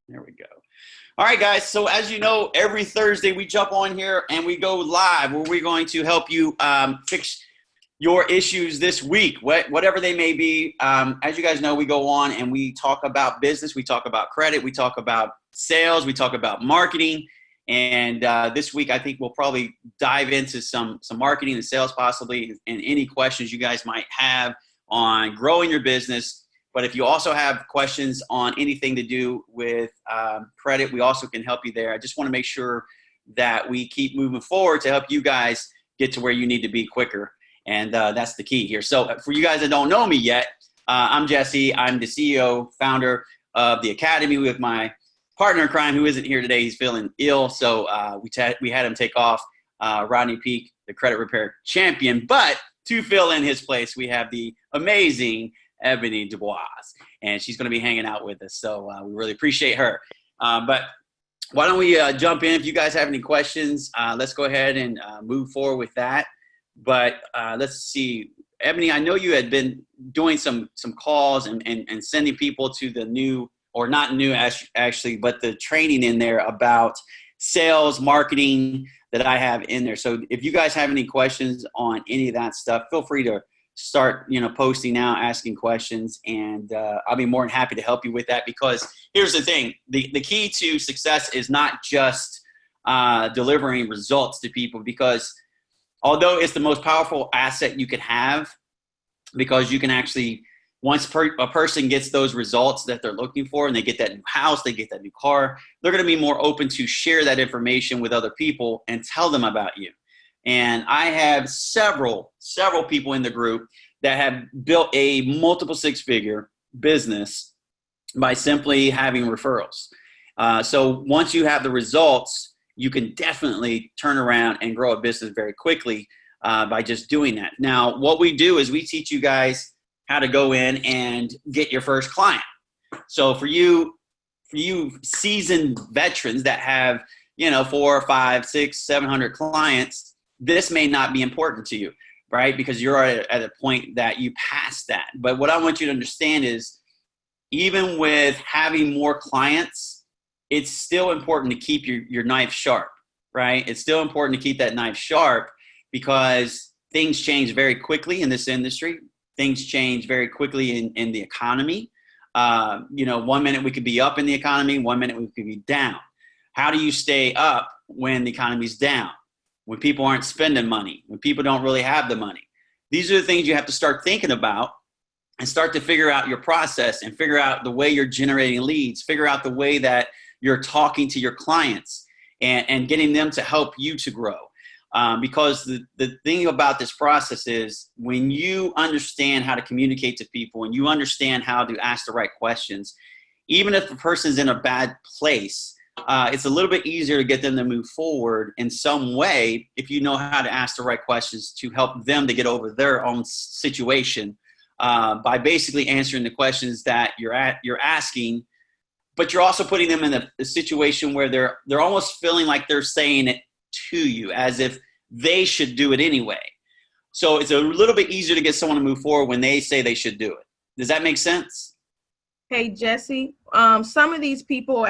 There we go. All right, guys. So as you know, every Thursday we jump on here and we go live where we're going to help you fix your issues this week, whatever they may be. As you guys know, we go on and we talk about business. We talk about credit. We talk about sales. We talk about marketing. And this week, I think we'll probably dive into some marketing and sales possibly, and any questions you guys might have on growing your business. But if you also have questions on anything to do with credit, we also can help you there. I just want to make sure that we keep moving forward to help you guys get to where you need to be quicker. And that's the key here. So for you guys that don't know me yet, I'm Jesse. I'm the CEO, founder of the Academy with my partner in crime who isn't here today. He's feeling ill. So we had him take off, Rodney Peak, the credit repair champion. But to fill in his place, we have the amazing Ebony Dubois, and she's going to be hanging out with us. So we really appreciate her. But why don't we jump in? If you guys have any questions, let's go ahead and move forward with that. But let's see, Ebony, I know you had been doing some calls and sending people to the new, or not new actually, but the training in there about sales, marketing that I have in there. So if you guys have any questions on any of that stuff, feel free to start, posting now, asking questions, and I'll be more than happy to help you with that. Because here's the thing, the key to success is not just delivering results to people, because although it's the most powerful asset you could have, because you can actually, once a person gets those results that they're looking for and they get that new house, they get that new car, they're going to be more open to share that information with other people and tell them about you. And I have several people in the group that have built a multiple six-figure business by simply having referrals. So once you have the results, you can definitely turn around and grow a business very quickly by just doing that. Now, what we do is we teach you guys how to go in and get your first client. So for you seasoned veterans that have, 4, 5, 6, 700 clients, this may not be important to you, right? Because you're at a point that you passed that. But what I want you to understand is, even with having more clients, it's still important to keep your knife sharp, right? It's still important to keep that knife sharp, because things change very quickly in this industry. Things change very quickly in the economy. 1 minute we could be up in the economy, 1 minute we could be down. How do you stay up when the economy's down? When people aren't spending money, when people don't really have the money? These are the things you have to start thinking about and start to figure out your process and figure out the way you're generating leads, figure out the way that you're talking to your clients and getting them to help you to grow. Because the thing about this process is, when you understand how to communicate to people and you understand how to ask the right questions, even if the person's in a bad place, it's a little bit easier to get them to move forward in some way if you know how to ask the right questions to help them to get over their own situation, by basically answering the questions that you're asking. But you're also putting them in a situation where they're almost feeling like they're saying it to you as if they should do it anyway. So it's a little bit easier to get someone to move forward when they say they should do it. Does that make sense? Hey, Jesse, some of these people,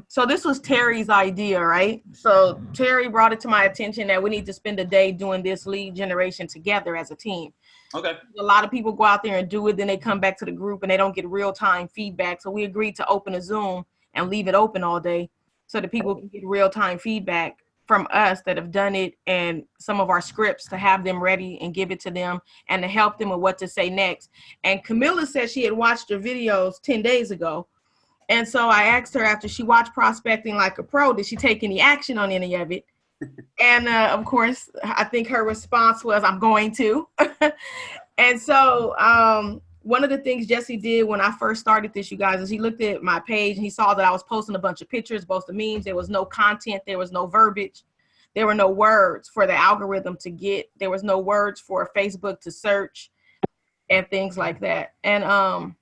so this was Terry's idea, right? So Terry brought it to my attention that we need to spend a day doing this lead generation together as a team. Okay. A lot of people go out there and do it, then they come back to the group and they don't get real-time feedback. So we agreed to open a Zoom and leave it open all day so that people can get real-time feedback from us that have done it, and some of our scripts to have them ready and give it to them and to help them with what to say next. And Camilla said she had watched your videos 10 days ago. And so I asked her, after she watched Prospecting Like a Pro, did she take any action on any of it? And of course, I think her response was, I'm going to. And so one of the things Jesse did when I first started this, you guys, is he looked at my page and he saw that I was posting a bunch of pictures, both the memes. There was no content. There was no verbiage. There were no words for the algorithm to get. There was no words for Facebook to search and things like that. And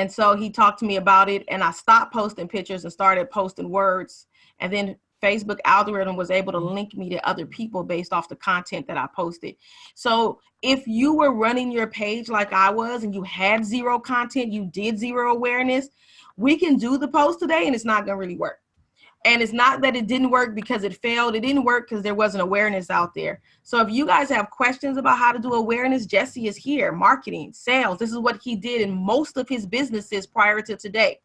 so he talked to me about it, and I stopped posting pictures and started posting words. And then Facebook algorithm was able to link me to other people based off the content that I posted. So if you were running your page like I was and you had zero content, you did zero awareness, we can do the post today and it's not going to really work. And it's not that it didn't work because it failed. It didn't work because there wasn't awareness out there. So if you guys have questions about how to do awareness, Jesse is here. Marketing, sales. This is what he did in most of his businesses prior to today.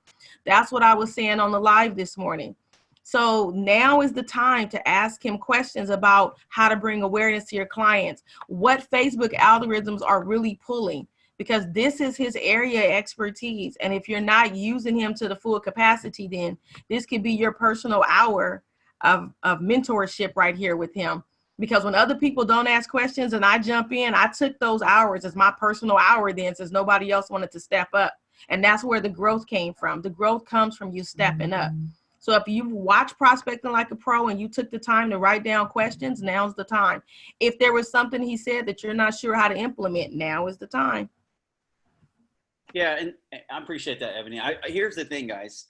That's what I was saying on the live this morning. So now is the time to ask him questions about how to bring awareness to your clients, what Facebook algorithms are really pulling, because this is his area of expertise. And if you're not using him to the full capacity, then this could be your personal hour of mentorship right here with him. Because when other people don't ask questions and I jump in, I took those hours as my personal hour then, since nobody else wanted to step up. And that's where the growth came from. The growth comes from you stepping up. So if you watch Prospecting Like a Pro and you took the time to write down questions, now's the time. If there was something he said that you're not sure how to implement, now is the time. Yeah, and I appreciate that, Ebony. Here's the thing, guys.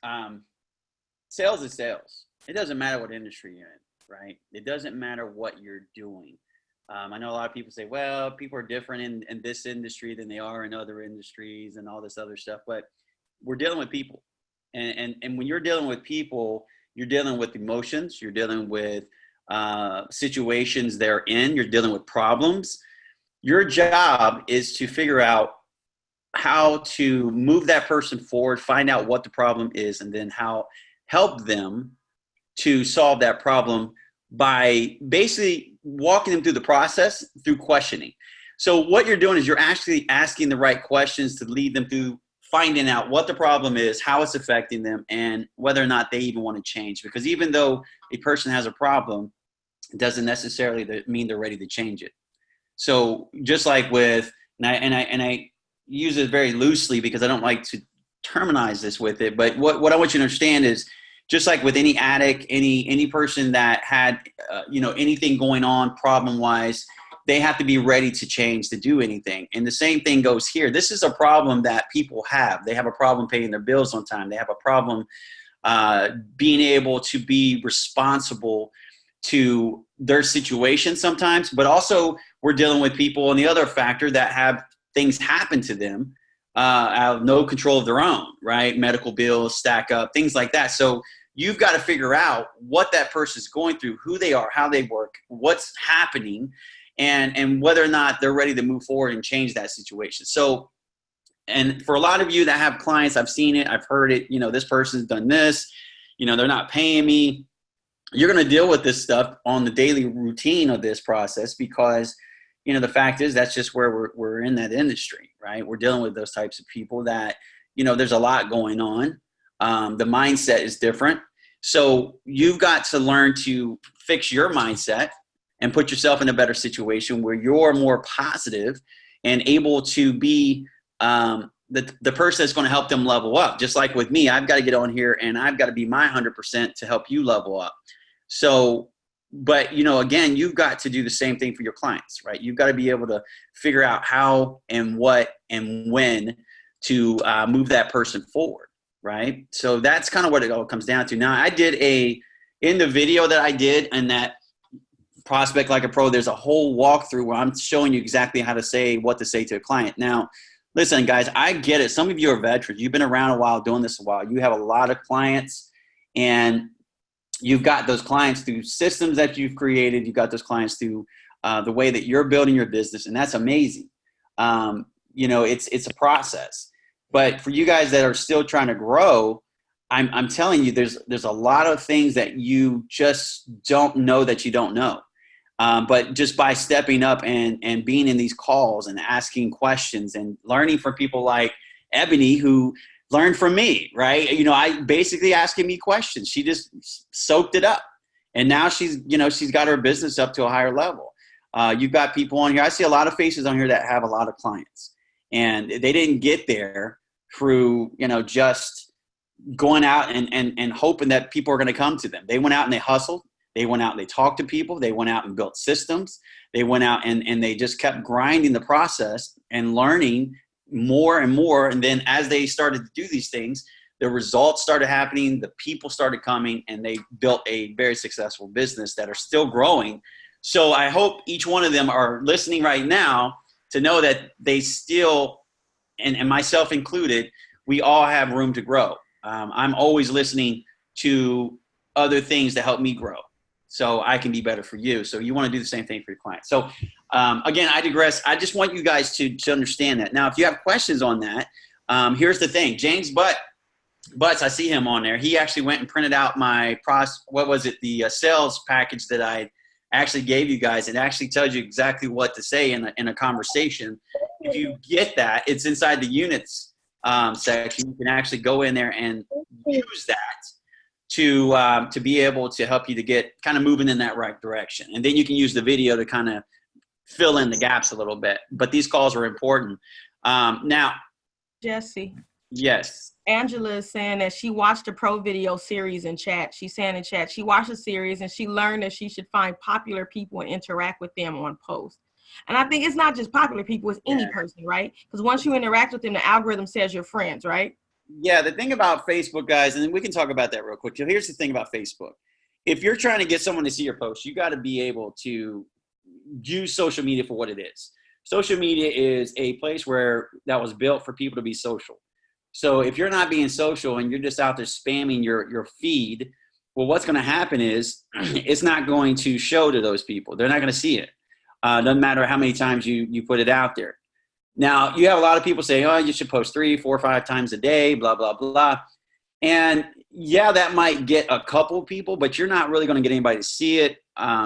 Sales is sales. It doesn't matter what industry you're in, right? It doesn't matter what you're doing. I know a lot of people say, well, people are different in this industry than they are in other industries and all this other stuff, but we're dealing with people. And when you're dealing with people, you're dealing with emotions, you're dealing with situations they're in, you're dealing with problems. Your job is to figure out how to move that person forward, find out what the problem is, and then how help them to solve that problem by basically walking them through the process through questioning. So what you're doing is you're actually asking the right questions to lead them through finding out what the problem is, how it's affecting them, and whether or not they even want to change. Because even though a person has a problem, it doesn't necessarily mean they're ready to change it. So just like with, and I use it very loosely because I don't like to terminize this with it, but what I want you to understand is, just like with any addict, any person that had anything going on problem wise, they have to be ready to change, to do anything. And the same thing goes here. This is a problem that people have. They have a problem paying their bills on time. They have a problem being able to be responsible to their situation sometimes, but also we're dealing with people on the other factor that have things happen to them out of no control of their own, right? Medical bills stack up, things like that. So you've got to figure out what that person's going through, who they are, how they work, what's happening, and whether or not they're ready to move forward and change that situation. So, and for a lot of you that have clients, I've seen it, I've heard it, this person's done this, they're not paying me. You're going to deal with this stuff on the daily routine of this process because, the fact is that's just where we're in that industry, right? We're dealing with those types of people that, there's a lot going on. The mindset is different. So you've got to learn to fix your mindset and put yourself in a better situation where you're more positive and able to be the person that's going to help them level up. Just like with me, I've got to get on here and I've got to be my 100% to help you level up. So, but again, you've got to do the same thing for your clients, right? You've got to be able to figure out how and what and when to move that person forward, right? So that's kind of what it all comes down to. Now, I did in the video that I did and that Prospect Like a Pro, there's a whole walkthrough where I'm showing you exactly how to say what to say to a client. Now, listen, guys, I get it. Some of you are veterans. You've been around a while, doing this a while. You have a lot of clients, and you've got those clients through systems that you've created. You've got those clients through the way that you're building your business, and that's amazing. It's a process. But for you guys that are still trying to grow, I'm telling you, there's a lot of things that you just don't know that you don't know. But just by stepping up and being in these calls and asking questions and learning from people like Ebony, who learned from me, right? I basically asking me questions. She just soaked it up. And now she's got her business up to a higher level. You've got people on here. I see a lot of faces on here that have a lot of clients, and they didn't get there through, just going out and hoping that people are going to come to them. They went out and they hustled. They went out and they talked to people. They went out and built systems. They went out and they just kept grinding the process and learning more and more. And then as they started to do these things, the results started happening, the people started coming, and they built a very successful business that are still growing. So I hope each one of them are listening right now to know that they still, and myself included, we all have room to grow. I'm always listening to other things to help me grow so I can be better for you. So you want to do the same thing for your clients. So again, I digress. I just want you guys to understand that. Now, if you have questions on that, here's the thing. James Butts, I see him on there. He actually went and printed out my the sales package that I actually gave you guys. It actually tells you exactly what to say in a conversation. If you get that, it's inside the units section. You can actually go in there and use that to be able to help you to get kind of moving in that right direction. And then you can use the video to kind of fill in the gaps a little bit. But these calls are important. Now, Jesse. Yes. Angela is saying that she watched a pro video series in chat. She's saying in chat, she watched the series and she learned that she should find popular people and interact with them on posts. And I think it's not just popular people, it's any person, right? Because once you interact with them, the algorithm says you're friends, right? Yeah, the thing about Facebook, guys, and we can talk about that real quick. So here's the thing about Facebook. If you're trying to get someone to see your post, you got to be able to use social media for what it is. Social media is a place that was built for people to be social. So if you're not being social and you're just out there spamming your feed, well, what's going to happen is it's not going to show to those people. They're not going to see it. Doesn't matter how many times you put it out there. Now, you have a lot of people say, oh, you should post 3, 4, 5 times a day, blah, blah, blah. And yeah, that might get a couple people, but you're not really going to get anybody to see it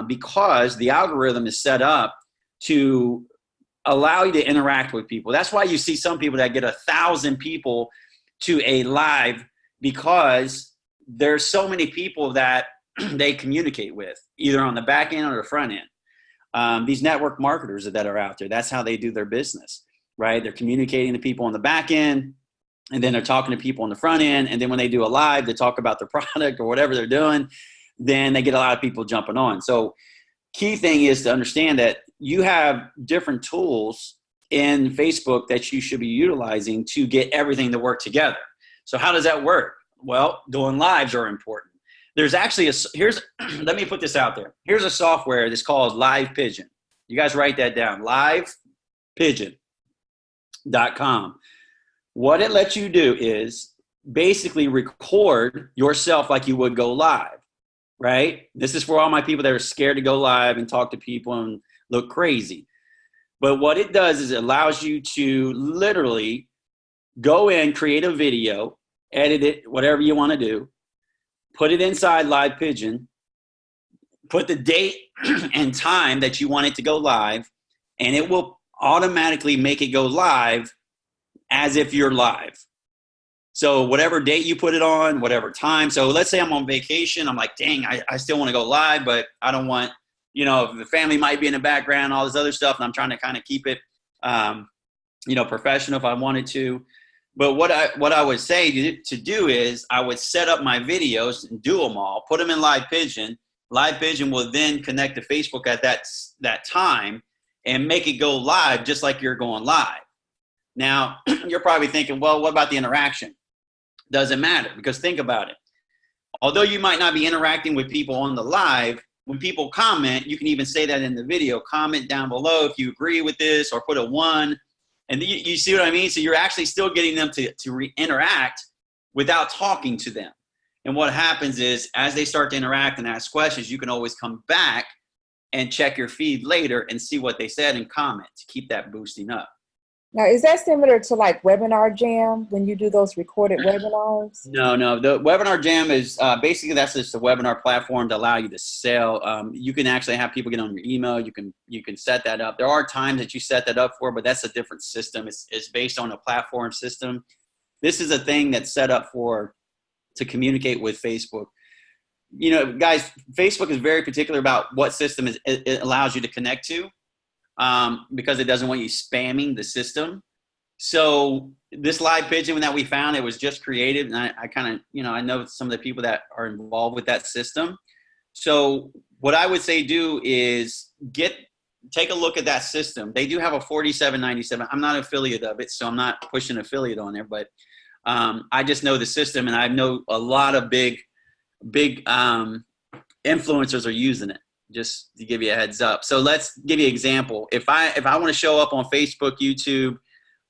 because the algorithm is set up to allow you to interact with people. That's why you see some people that get 1,000 people to a live, because there's so many people that they communicate with, either on the back end or the front end. These network marketers that are out there, that's how they do their business, right? They're communicating to people on the back end, and then they're talking to people on the front end. And then when they do a live, they talk about their product or whatever they're doing, then they get a lot of people jumping on. So key thing is to understand that you have different tools in Facebook that you should be utilizing to get everything to work together. So how does that work? Well, doing lives are important. There's actually let me put this out there. Here's a software that's called Live Pigeon. You guys write that down, livepigeon.com. What it lets you do is basically record yourself like you would go live, right? This is for all my people that are scared to go live and talk to people and look crazy. But what it does is it allows you to literally go in, create a video, edit it, whatever you want to do, put it inside Live Pigeon, put the date and time that you want it to go live, and it will automatically make it go live as if you're live. So whatever date you put it on, whatever time. So let's say I'm on vacation. I'm like, dang, I still want to go live, but I don't want, the family might be in the background, all this other stuff. And I'm trying to kind of keep it, professional if I wanted to. But what I would say to do is I would set up my videos and do them all, put them in Live Pigeon. Live Pigeon will then connect to Facebook at that time and make it go live just like you're going live. Now, you're probably thinking, well, what about the interaction? Doesn't matter, because think about it. Although you might not be interacting with people on the live, when people comment, you can even say that in the video. Comment down below if you agree with this, or put a 1. And you see what I mean? So you're actually still getting them to interact without talking to them. And what happens is, as they start to interact and ask questions, you can always come back and check your feed later and see what they said and comment to keep that boosting up. Now, is that similar to like Webinar Jam when you do those recorded webinars? No. The Webinar Jam is basically, that's just a webinar platform to allow you to sell. You can actually have people get on your email. You can set that up. There are times that you set that up for, but that's a different system. It's based on a platform system. This is a thing that's set up to communicate with Facebook. Guys, Facebook is very particular about what system it allows you to connect to. Because it doesn't want you spamming the system. So this Live Pigeon that we found, it was just created, and I kind of, I know some of the people that are involved with that system. So what I would say do is take a look at that system. They do have a $47.97. I'm not an affiliate of it, so I'm not pushing affiliate on there, but I just know the system, and I know a lot of big influencers are using it. Just to give you a heads up. So let's give you an example. If I want to show up on Facebook, YouTube,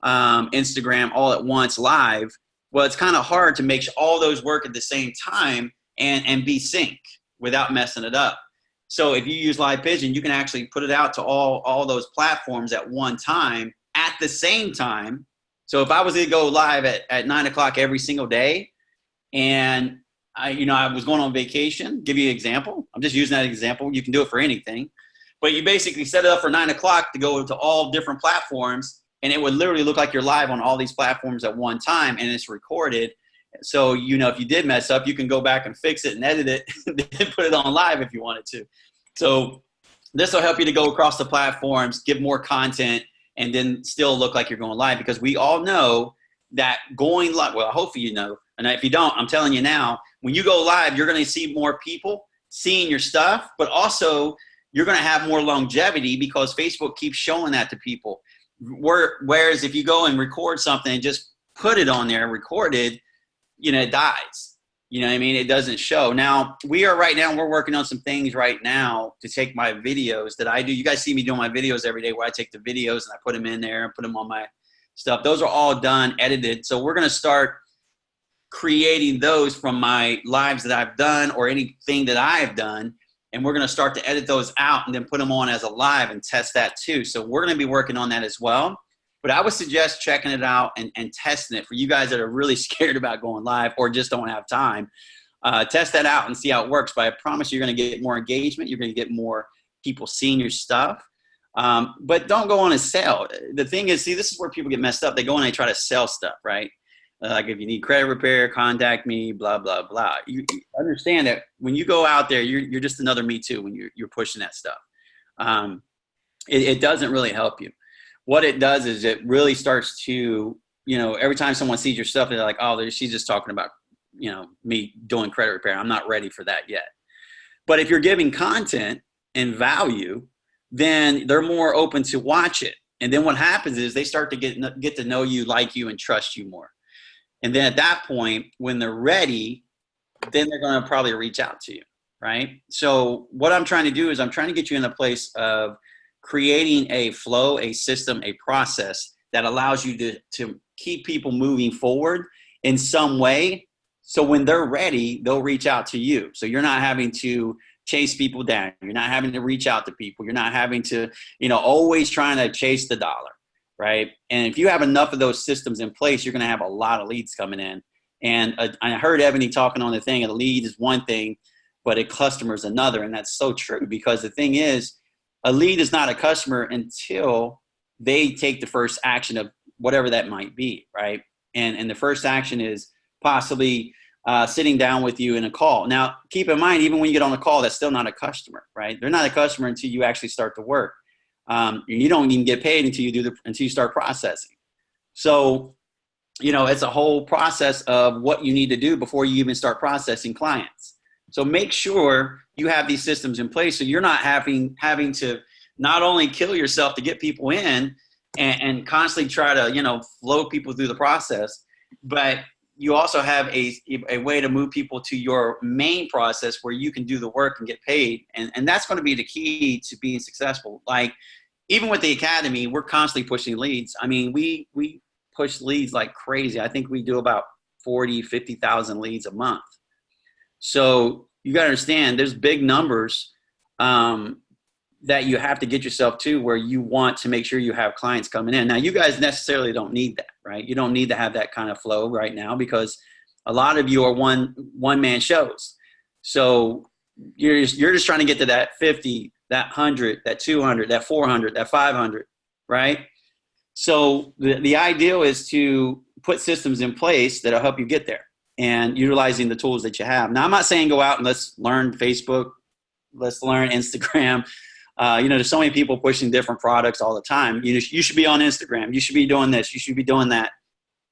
Instagram all at once live, well, it's kind of hard to make all those work at the same time and be sync without messing it up. So if you use Live Pigeon, you can actually put it out to all those platforms at one time at the same time. So if I was to go live at 9 o'clock every single day, and I was going on vacation, give you an example. I'm just using that example. You can do it for anything, but you basically set it up for 9 o'clock to go to all different platforms, and it would literally look like you're live on all these platforms at one time, and it's recorded. So, if you did mess up, you can go back and fix it and edit it and put it on live if you wanted to. So this will help you to go across the platforms, give more content, and then still look like you're going live, because we all know that going live, well, hopefully you know, and if you don't, I'm telling you now, when you go live, you're going to see more people seeing your stuff, but also you're going to have more longevity because Facebook keeps showing that to people. Whereas if you go and record something and just put it on there, recorded, it dies. You know what I mean? It doesn't show. Now, we're working on some things right now to take my videos that I do. You guys see me doing my videos every day where I take the videos and I put them in there and put them on my stuff. Those are all done, edited. So we're going to start creating those from my lives that I've done or anything that I've done. And we're going to start to edit those out and then put them on as a live and test that too. So we're going to be working on that as well. But I would suggest checking it out and testing it for you guys that are really scared about going live or just don't have time. Test that out and see how it works. But I promise you're going to get more engagement. You're going to get more people seeing your stuff. But don't go on a sale. The thing is, see, this is where people get messed up. They go and they try to sell stuff, right? Like if you need credit repair, contact me, blah, blah, blah. You understand that when you go out there, you're just another me too when you're pushing that stuff. It doesn't really help you. What it does is it really starts to, every time someone sees your stuff, they're like, oh, she's just talking about, me doing credit repair. I'm not ready for that yet. But if you're giving content and value, then they're more open to watch it. And then what happens is they start to get to know you, like you, and trust you more. And then at that point, when they're ready, then they're going to probably reach out to you, right? So what I'm trying to do is I'm trying to get you in a place of creating a flow, a system, a process that allows you to keep people moving forward in some way. So when they're ready, they'll reach out to you. So you're not having to chase people down. You're not having to reach out to people. You're not having to, always trying to chase the dollar, right? And if you have enough of those systems in place, you're going to have a lot of leads coming in. And I heard Ebony talking on the thing, a lead is one thing, but a customer is another. And that's so true, because the thing is, a lead is not a customer until they take the first action of whatever that might be, right? And the first action is possibly sitting down with you in a call. Now, keep in mind, even when you get on a call, that's still not a customer, right? They're not a customer until you actually start to work. You don't even get paid until you start processing. So, it's a whole process of what you need to do before you even start processing clients. So make sure you have these systems in place so you're not having to not only kill yourself to get people in and constantly try to, flow people through the process, but you also have a way to move people to your main process where you can do the work and get paid. And that's going to be the key to being successful. Like even with the Academy, we're constantly pushing leads. I mean, we push leads like crazy. I think we do about 40, 50,000 leads a month. So you got to understand there's big numbers that you have to get yourself to where you want to make sure you have clients coming in. Now, you guys necessarily don't need that, right? You don't need to have that kind of flow right now because a lot of you are one-man shows. So you're just trying to get to that 50, that 100, that 200, that 400, that 500, right? So the ideal is to put systems in place that'll help you get there and utilizing the tools that you have. Now, I'm not saying go out and let's learn Facebook, let's learn Instagram. There's so many people pushing different products all the time. You should be on Instagram. You should be doing this. You should be doing that.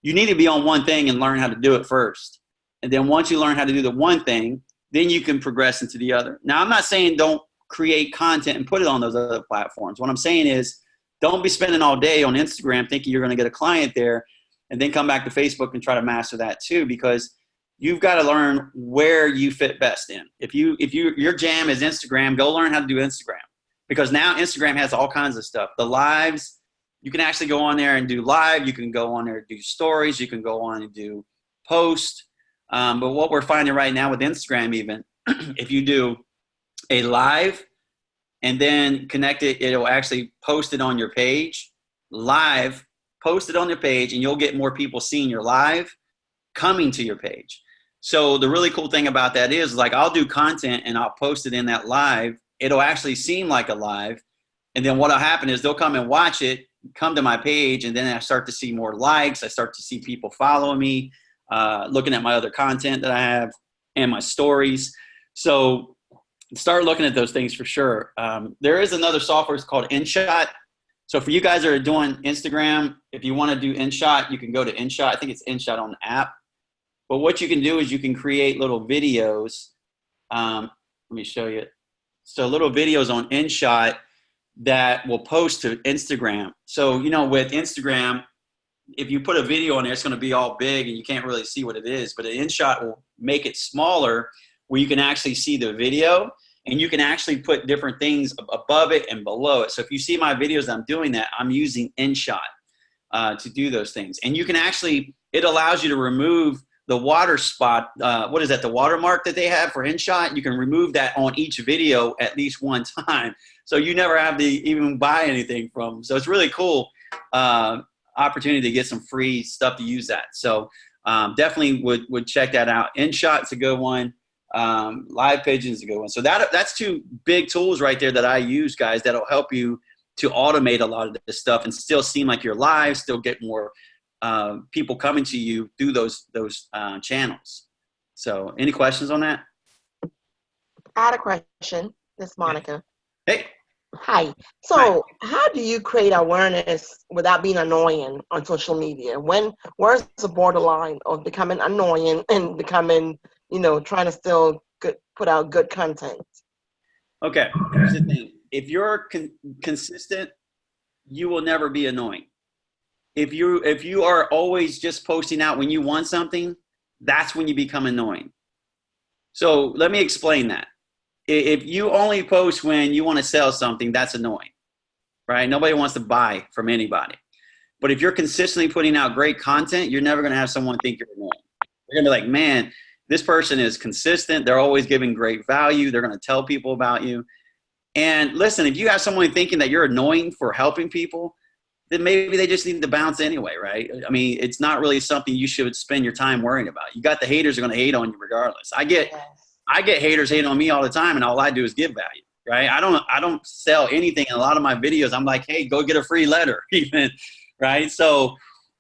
You need to be on one thing and learn how to do it first. And then once you learn how to do the one thing, then you can progress into the other. Now, I'm not saying don't create content and put it on those other platforms. What I'm saying is don't be spending all day on Instagram thinking you're going to get a client there and then come back to Facebook and try to master that too, because you've got to learn where you fit best in. If your jam is Instagram, go learn how to do Instagram, because now Instagram has all kinds of stuff. The lives, you can actually go on there and do live. You can go on there and do stories. You can go on and do post. But what we're finding right now with Instagram, even if you do a live and then connect it, it'll actually post it on your page live, post it on your page, and you'll get more people seeing your live coming to your page. So the really cool thing about that is, like, I'll do content and I'll post it in that live. It'll actually seem like a live. And then what'll happen is they'll come and watch it, come to my page, and then I start to see more likes. I start to see people following me, looking at my other content that I have and my stories. So start looking at those things for sure. There is another software, it's called InShot. So for you guys that are doing Instagram, if you want to do InShot, you can go to InShot. I think it's InShot on the app. But what you can do is you can create little videos. Let me show you. So little videos on InShot that will post to Instagram. So, you know, with Instagram, if you put a video on there, it's going to be all big and you can't really see what it is. But an InShot will make it smaller where you can actually see the video, and you can actually put different things above it and below it. So if you see my videos, I'm doing that. I'm using InShot to do those things. And you can actually, it allows you to remove the water spot. What is that? The watermark that they have for InShot. You can remove that on each video at least one time. So you never have to even buy anything from them. So it's really cool opportunity to get some free stuff to use that. So definitely would check that out. InShot's a good one. Live Pigeon is a good one. So that's two big tools right there that I use, guys, that'll help you to automate a lot of this stuff and still seem like you're live, still get more people coming to you through those channels. So any questions on that? I had a question. This is Monica. Hey. Hi. So how do you create awareness without being annoying on social media? Where's the borderline of becoming annoying and becoming, you know, trying to still put out good content? Okay. Here's the thing. If you're consistent, you will never be annoying. If you are always just posting out when you want something, that's when you become annoying. So let me explain that. If you only post when you want to sell something, that's annoying, right? Nobody wants to buy from anybody. But if you're consistently putting out great content, you're never going to have someone think you're annoying. They're going to be like, man, this person is consistent. They're always giving great value. They're going to tell people about you. And listen, if you have someone thinking that you're annoying for helping people, then maybe they just need to bounce anyway, right? I mean, it's not really something you should spend your time worrying about. You got the haters are going to hate on you regardless. I get haters hating on me all the time, and all I do is give value, right? I don't sell anything. In a lot of my videos, I'm like, hey, go get a free letter, even, right? So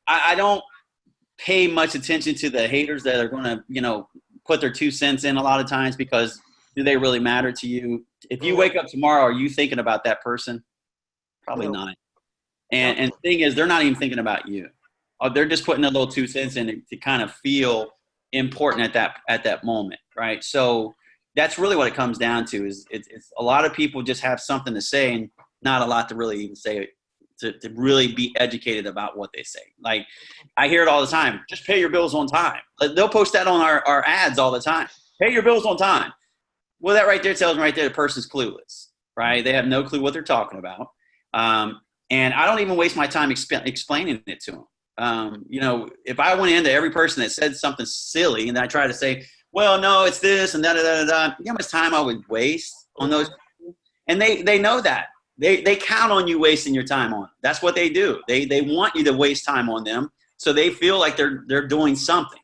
I don't pay much attention to the haters that are going to, you know, put their 2 cents in a lot of times, because do they really matter to you? If you wake up tomorrow, are you thinking about that person? Probably not. And the thing is, they're not even thinking about you. They're just putting a little 2 cents in to kind of feel important at that moment, right? So that's really what it comes down to. Is it's a lot of people just have something to say and not a lot to really even say to really be educated about what they say. Like, I hear it all the time. Just pay your bills on time. They'll post that on our ads all the time. Pay your bills on time. Well, that right there tells me right there the person's clueless, right? They have no clue what they're talking about. And I don't even waste my time explaining it to them. You know, if I went into every person that said something silly and I try to say, well, no, it's this and da-da-da-da-da, you know how much time I would waste on those people? And they know that. They count on you wasting your time on them. That's what they do. They want you to waste time on them, so they feel like they're doing something.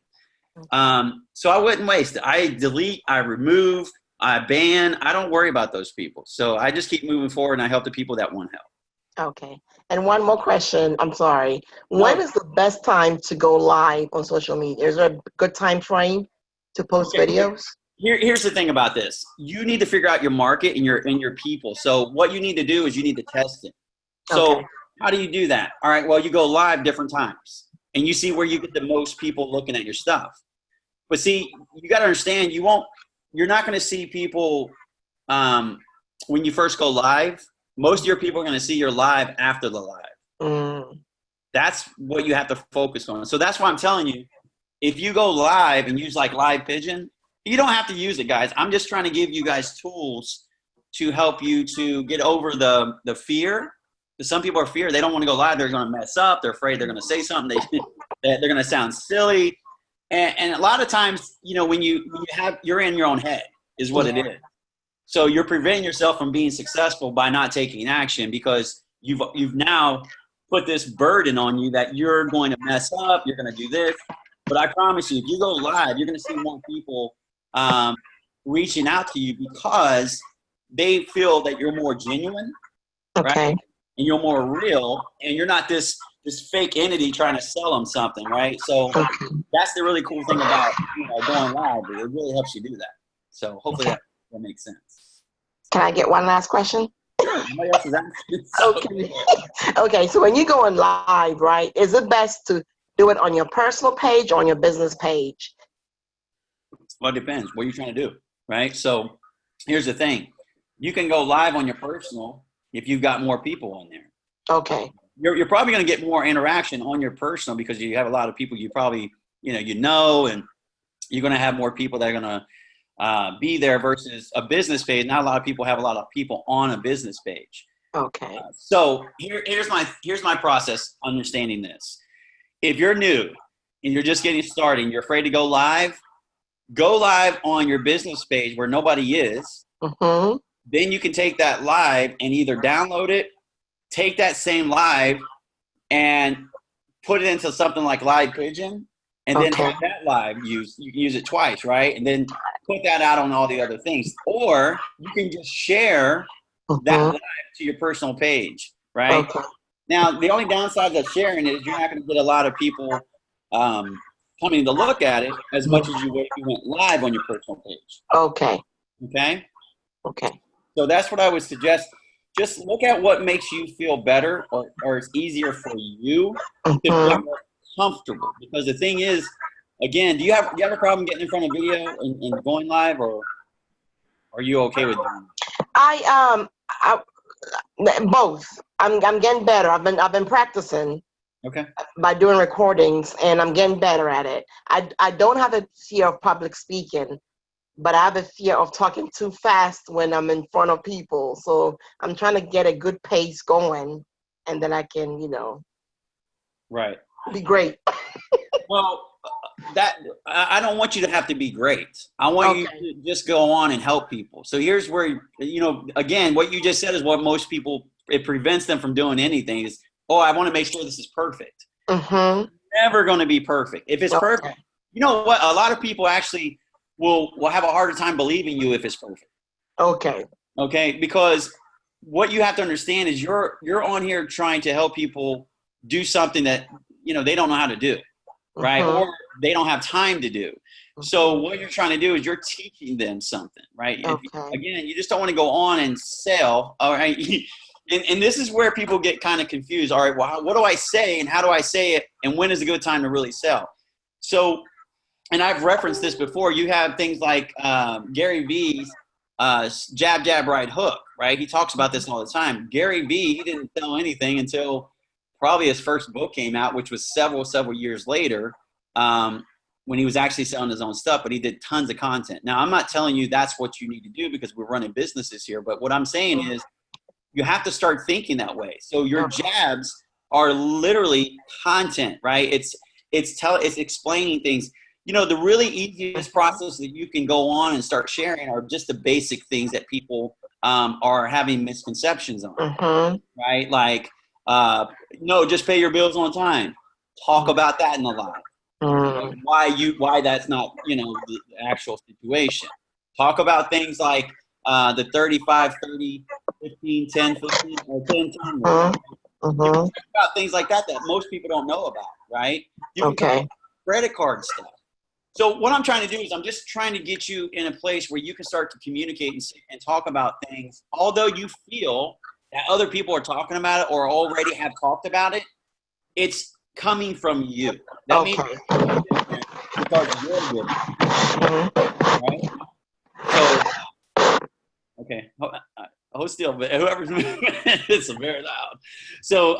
So I wouldn't waste it. I delete, I remove, I ban. I don't worry about those people. So I just keep moving forward, and I help the people that want help. Okay. And one more question. I'm sorry. When is the best time to go live on social media? Is there a good time frame to post videos? Here's the thing about this. You need to figure out your market and your people. So what you need to do is you need to test it. So how do you do that? All right, well, you go live different times, and you see where you get the most people looking at your stuff. But see, you got to understand, you're not going to see people when you first go live. Most of your people are going to see your live after the live. That's what you have to focus on. So that's why I'm telling you, if you go live and use like Live Pigeon, you don't have to use it, guys. I'm just trying to give you guys tools to help you to get over the fear. Because some people are feared. They don't want to go live. They're going to mess up. They're afraid they're going to say something. They're going to sound silly. And a lot of times, you know, when you're in your own head is what it is. So you're preventing yourself from being successful by not taking action because you've now put this burden on you that you're going to mess up. You're going to do this. But I promise you, if you go live, you're going to see more people reaching out to you because they feel that you're more genuine, right? And you're more real, and you're not this fake entity trying to sell them something, right? So that's the really cool thing about going live. It really helps you do that. So hopefully that makes sense. Can I get one last question? Sure. Somebody else is asking. Okay. So when you're going live, right, is it best to do it on your personal page or on your business page? Well, it depends. What are you trying to do, right? So here's the thing. You can go live on your personal if you've got more people on there. Okay. You're probably going to get more interaction on your personal because you have a lot of people you probably, and you're going to have more people that are going to be there versus a business page. Not a lot of people have a lot of people on a business page. Okay. So here's my process understanding this. If you're new and you're just getting started and you're afraid to go live on your business page where nobody is. Mm-hmm. Then you can take that live and either download it, take that same live and put it into something like Live Pigeon and then have that live you can use it twice, right? And then put that out on all the other things. Or you can just share that live to your personal page, right? Now, the only downside of sharing it is you're not going to get a lot of people coming to look at it as much as you would if you went live on your personal page. Okay. So that's what I would suggest. Just look at what makes you feel better or it's easier for you to feel more comfortable. Because the thing is, again, do you have a problem getting in front of video and going live, or are you okay with doing it? Both. I'm getting better. I've been practicing. Okay. By doing recordings, and I'm getting better at it. I don't have a fear of public speaking, but I have a fear of talking too fast when I'm in front of people. So I'm trying to get a good pace going, and then I can, right, be great. Well, I don't want you to have to be great. I want you to just go on and help people. So here's where, again, what you just said is what most people, it prevents them from doing anything is, I want to make sure this is perfect. Never going to be perfect. If it's perfect, you know what? A lot of people actually will have a harder time believing you if it's perfect. Okay. Because what you have to understand is you're on here trying to help people do something that, they don't know how to do, right? Or they don't have time to do. So what you're trying to do is you're teaching them something, right? Again, you just don't want to go on and sell, all right? And this is where people get kind of confused. All right, well, what do I say and how do I say it? And when is a good time to really sell? So, and I've referenced this before. You have things like Gary Vee's jab, jab, right hook, right? He talks about this all the time. Gary Vee, he didn't sell anything until probably his first book came out, which was several years later when he was actually selling his own stuff, but he did tons of content. Now, I'm not telling you that's what you need to do because we're running businesses here, but what I'm saying is, you have to start thinking that way. So your jabs are literally content, right? It's explaining things. The really easiest process that you can go on and start sharing are just the basic things that people are having misconceptions on, right? Like, no, just pay your bills on time. Talk about that in the live. Why that's not, the actual situation. Talk about things like the 35, 30, 15, 10, 15, or 10, 10. Talk about things like that most people don't know about, right? You can talk about credit card stuff. So what I'm trying to do is I'm just trying to get you in a place where you can start to communicate and talk about things. Although you feel that other people are talking about it or already have talked about it, it's coming from you. That means because you're good. Right? So, okay. hold still, but whoever's moving, it's very loud. So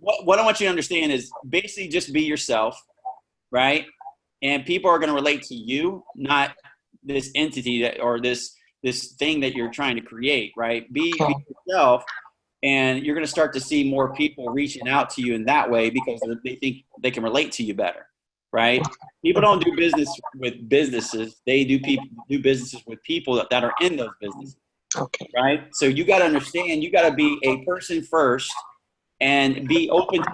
what I want you to understand is basically just be yourself, right? And people are going to relate to you, not this entity that, or this thing that you're trying to create, right? Be yourself, and you're going to start to see more people reaching out to you in that way because they think they can relate to you better, right? People don't do business with businesses. They do businesses with people that are in those businesses. Okay. Right? So you got to understand, you got to be a person first and be open to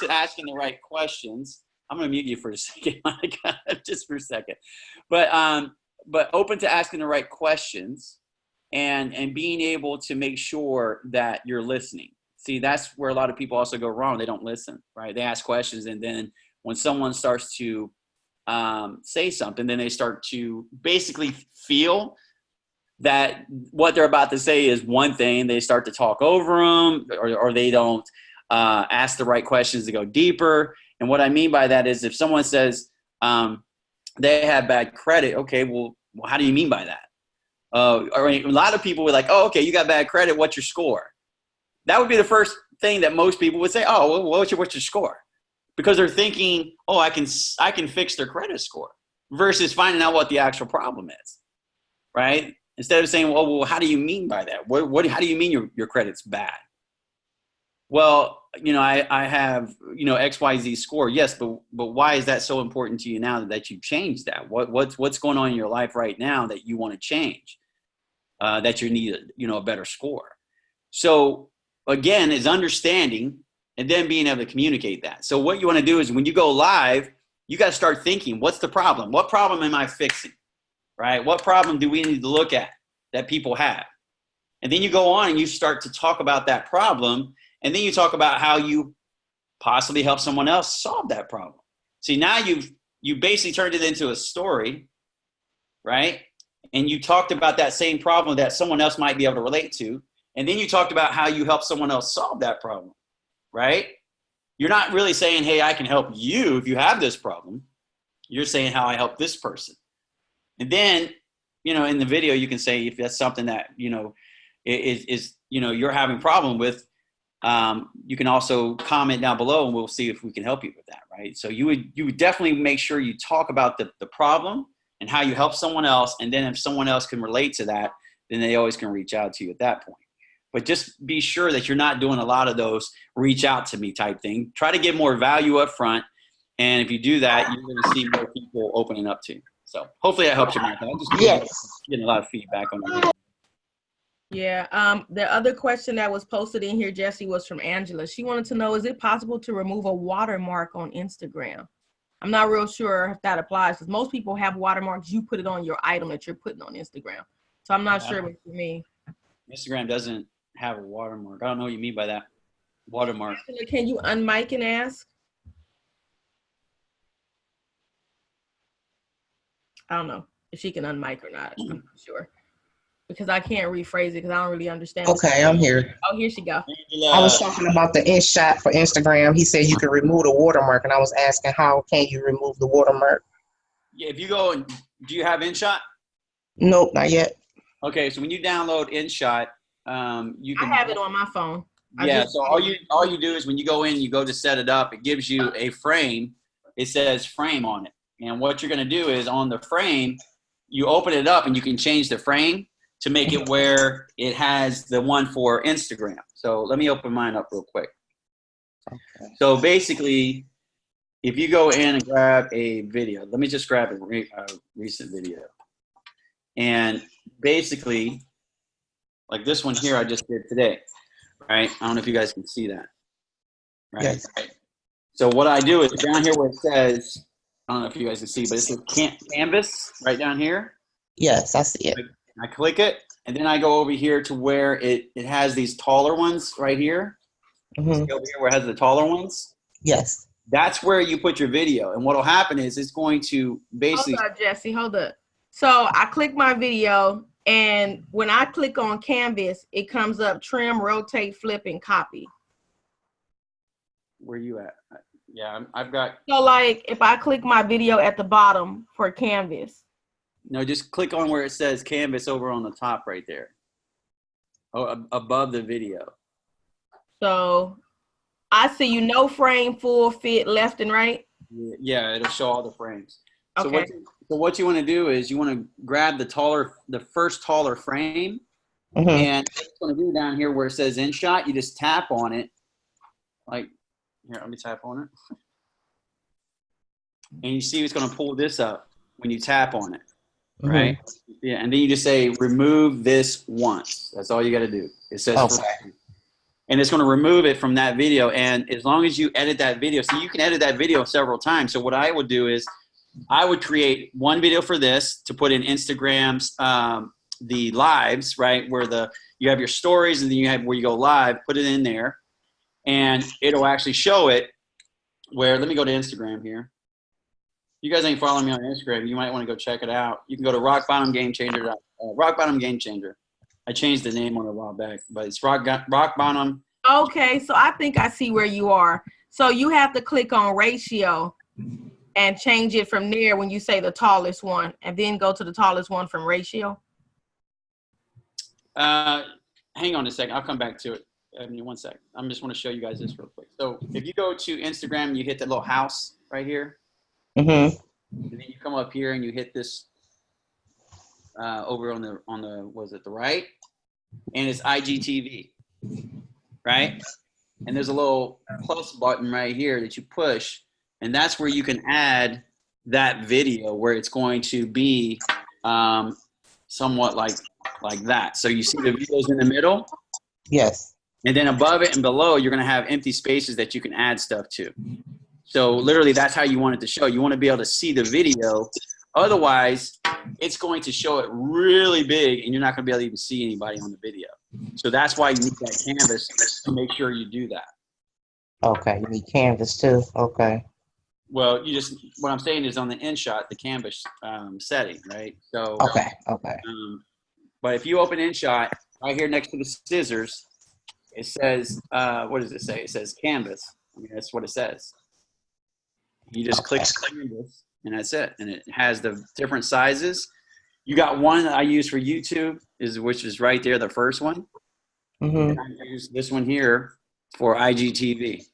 asking the right questions. I'm going to mute you for a second, Monica, just for a second. But open to asking the right questions and being able to make sure that you're listening. See, that's where a lot of people also go wrong. They don't listen, right? They ask questions, and then when someone starts to say something, then they start to basically feel that what they're about to say is one thing. They start to talk over them, or they don't ask the right questions to go deeper. And what I mean by that is if someone says they have bad credit, okay, well, how do you mean by that? Or a lot of people were like, oh, okay, you got bad credit. What's your score? That would be the first thing that most people would say. Oh, well, what's your score? Because they're thinking, oh, I can fix their credit score, versus finding out what the actual problem is, right? Instead of saying, well, how do you mean by that? How do you mean your credit's bad? Well, I have, XYZ score. Yes, but why is that so important to you now that you changed that? What's going on in your life right now that you want to change, that you need, a better score? So again, is understanding and then being able to communicate that. So what you want to do is when you go live, you got to start thinking, what's the problem? What problem am I fixing, right? What problem do we need to look at that people have? And then you go on and you start to talk about that problem. And then you talk about how you possibly help someone else solve that problem. See, now you basically turned it into a story, right? And you talked about that same problem that someone else might be able to relate to. And then you talked about how you help someone else solve that problem, right? You're not really saying, hey, I can help you if you have this problem. You're saying how I help this person. And then, in the video, you can say if that's something that, is you're having a problem with, you can also comment down below and we'll see if we can help you with that, right? So you would definitely make sure you talk about the problem and how you help someone else. And then if someone else can relate to that, then they always can reach out to you at that point. But just be sure that you're not doing a lot of those reach out to me type thing. Try to get more value up front. And if you do that, you're going to see more people opening up to you. So hopefully that helps you, Michael. I'm just getting a lot of feedback on that. Yeah. The other question that was posted in here, Jesse, was from Angela. She wanted to know, is it possible to remove a watermark on Instagram? I'm not real sure if that applies because most people have watermarks. You put it on your item that you're putting on Instagram. So I'm not sure what you mean. Instagram doesn't have a watermark. I don't know what you mean by that. Watermark. Can you unmic and ask? I don't know if she can unmic or not. I'm not sure. Because I can't rephrase it because I don't really understand. Okay, I'm here. Oh, here she go. I was talking about the InShot for Instagram. He said you can remove the watermark, and I was asking how can you remove the watermark? Yeah, if you go and do you have InShot? Nope, not yet. Okay, so when you download InShot, you can. I have it on my phone. Yeah, so all you do is when you go in, you go to set it up. It gives you a frame. It says frame on it, and what you're going to do is on the frame, you open it up, and you can change the frame to make it where it has the one for Instagram. So let me open mine up real quick. Okay. So basically, if you go in and grab a video, let me just grab a recent video. And basically, like this one here I just did today, right? I don't know if you guys can see that, right? Yes. So what I do is down here where it says, I don't know if you guys can see, but it says canvas right down here. Yes, I see it. I click it, and then I go over here to where it has these taller ones right here. Mm-hmm. See over here where it has the taller ones? Yes. That's where you put your video. And what will happen is it's going to basically... Hold up, Jesse, hold up. So I click my video, and when I click on Canvas, it comes up trim, rotate, flip, and copy. Where you at? Yeah, I've got... So like if I click my video at the bottom for Canvas, No, just click on where it says Canvas over on the top right there. Oh, above the video. So I see you no frame, full fit, left and right. Yeah, it'll show all the frames. So Okay. what you want to do is you want to grab the first taller frame, Mm-hmm. and what you want to do down here where it says InShot, you just tap on it. Like, here, let me tap on it. And you see it's going to pull this up when you tap on it, right? Yeah, and then you just say remove this once. That's all you got to do. It says, Okay. and it's going to remove it from that video. And as long as you edit that video, so you can edit that video several times. So what I would do is I would create one video for this to put in Instagram's, the lives, right? Where you have your stories and then you have where you go live, put it in there and it'll actually show it where, let me go to Instagram here. You guys ain't following me on Instagram. You might want to go check it out. You can go to Rock Bottom Game Changer. Rock Bottom Game Changer. I changed the name on it a while back, but it's Rock Bottom. Okay, so I think I see where you are. So you have to click on ratio and change it from there when you say the tallest one, and then go to the tallest one from ratio. Hang on a second. I'll come back to it. Give me 1 second. I just want to show you guys this real quick. So if you go to Instagram, you hit that little house right here. Mm-hmm. And then you come up here and you hit this over on the was it the right? And it's IGTV, right? And there's a little plus button right here that you push, and that's where you can add that video where it's going to be somewhat like that. So you see the videos in the middle? Yes. And then above it and below, you're going to have empty spaces that you can add stuff to. So literally that's how you want it to show. You want to be able to see the video. Otherwise, it's going to show it really big and you're not going to be able to even see anybody on the video. So that's why you need that canvas to make sure you do that. Okay, you need canvas too. Okay. Well, what I'm saying is on the InShot, the canvas setting, right? So. Okay. Okay. But if you open InShot, right here next to the scissors, it says, what does it say? It says canvas. I mean, that's what it says. You just click canvas, and that's it. And it has the different sizes. You got one that I use for YouTube, which is right there, the first one. Mm-hmm. And I use this one here for IGTV.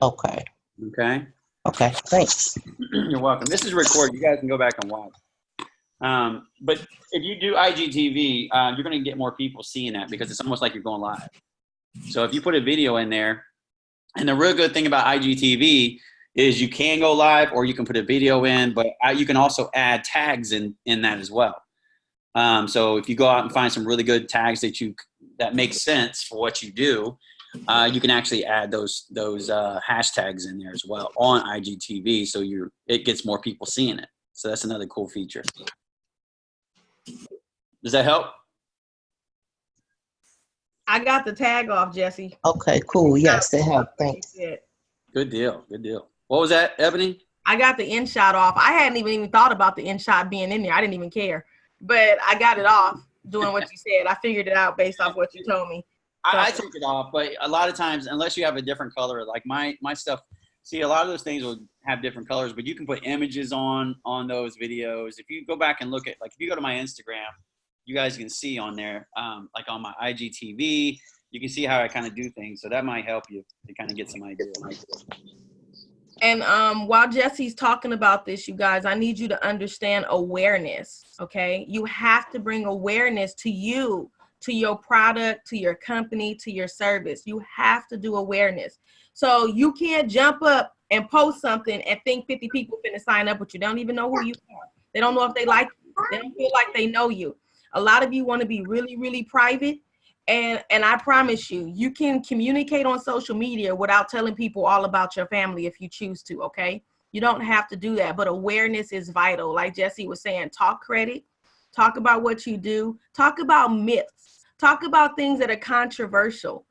Okay. Okay? Okay, thanks. You're welcome. This is recorded. You guys can go back and watch. But if you do IGTV, you're going to get more people seeing that because it's almost like you're going live. So if you put a video in there, and the real good thing about IGTV is you can go live or you can put a video in, but you can also add tags in that as well. So if you go out and find some really good tags that make sense for what you do, you can actually add those hashtags in there as well on IGTV, so it gets more people seeing it. So that's another cool feature. Does that help? I got the tag off, Jesse. Okay, cool. Yes, it helped. Thanks. Good deal. Good deal. What was that, Ebony? I got the InShot off. I hadn't even thought about the InShot being in there. I didn't even care. But I got it off doing what you said. I figured it out based off what you told me. So, I took it off, but a lot of times, unless you have a different color, like my stuff, see, a lot of those things will have different colors, but you can put images on those videos. If you go back and look at, like, if you go to my Instagram, you guys can see on there, like on my IGTV, you can see how I kind of do things. So that might help you to kind of get some idea. And while Jesse's talking about this, you guys, I need you to understand awareness, okay? You have to bring awareness to you, to your product, to your company, to your service. You have to do awareness. So you can't jump up and post something and think 50 people finna sign up with you. They don't even know who you are. They don't know if they like you. They don't feel like they know you. A lot of you want to be really, really private. And I promise you, you can communicate on social media without telling people all about your family if you choose to, okay? You don't have to do that, but awareness is vital. Like Jesse was saying, talk credit, talk about what you do, talk about myths, talk about things that are controversial.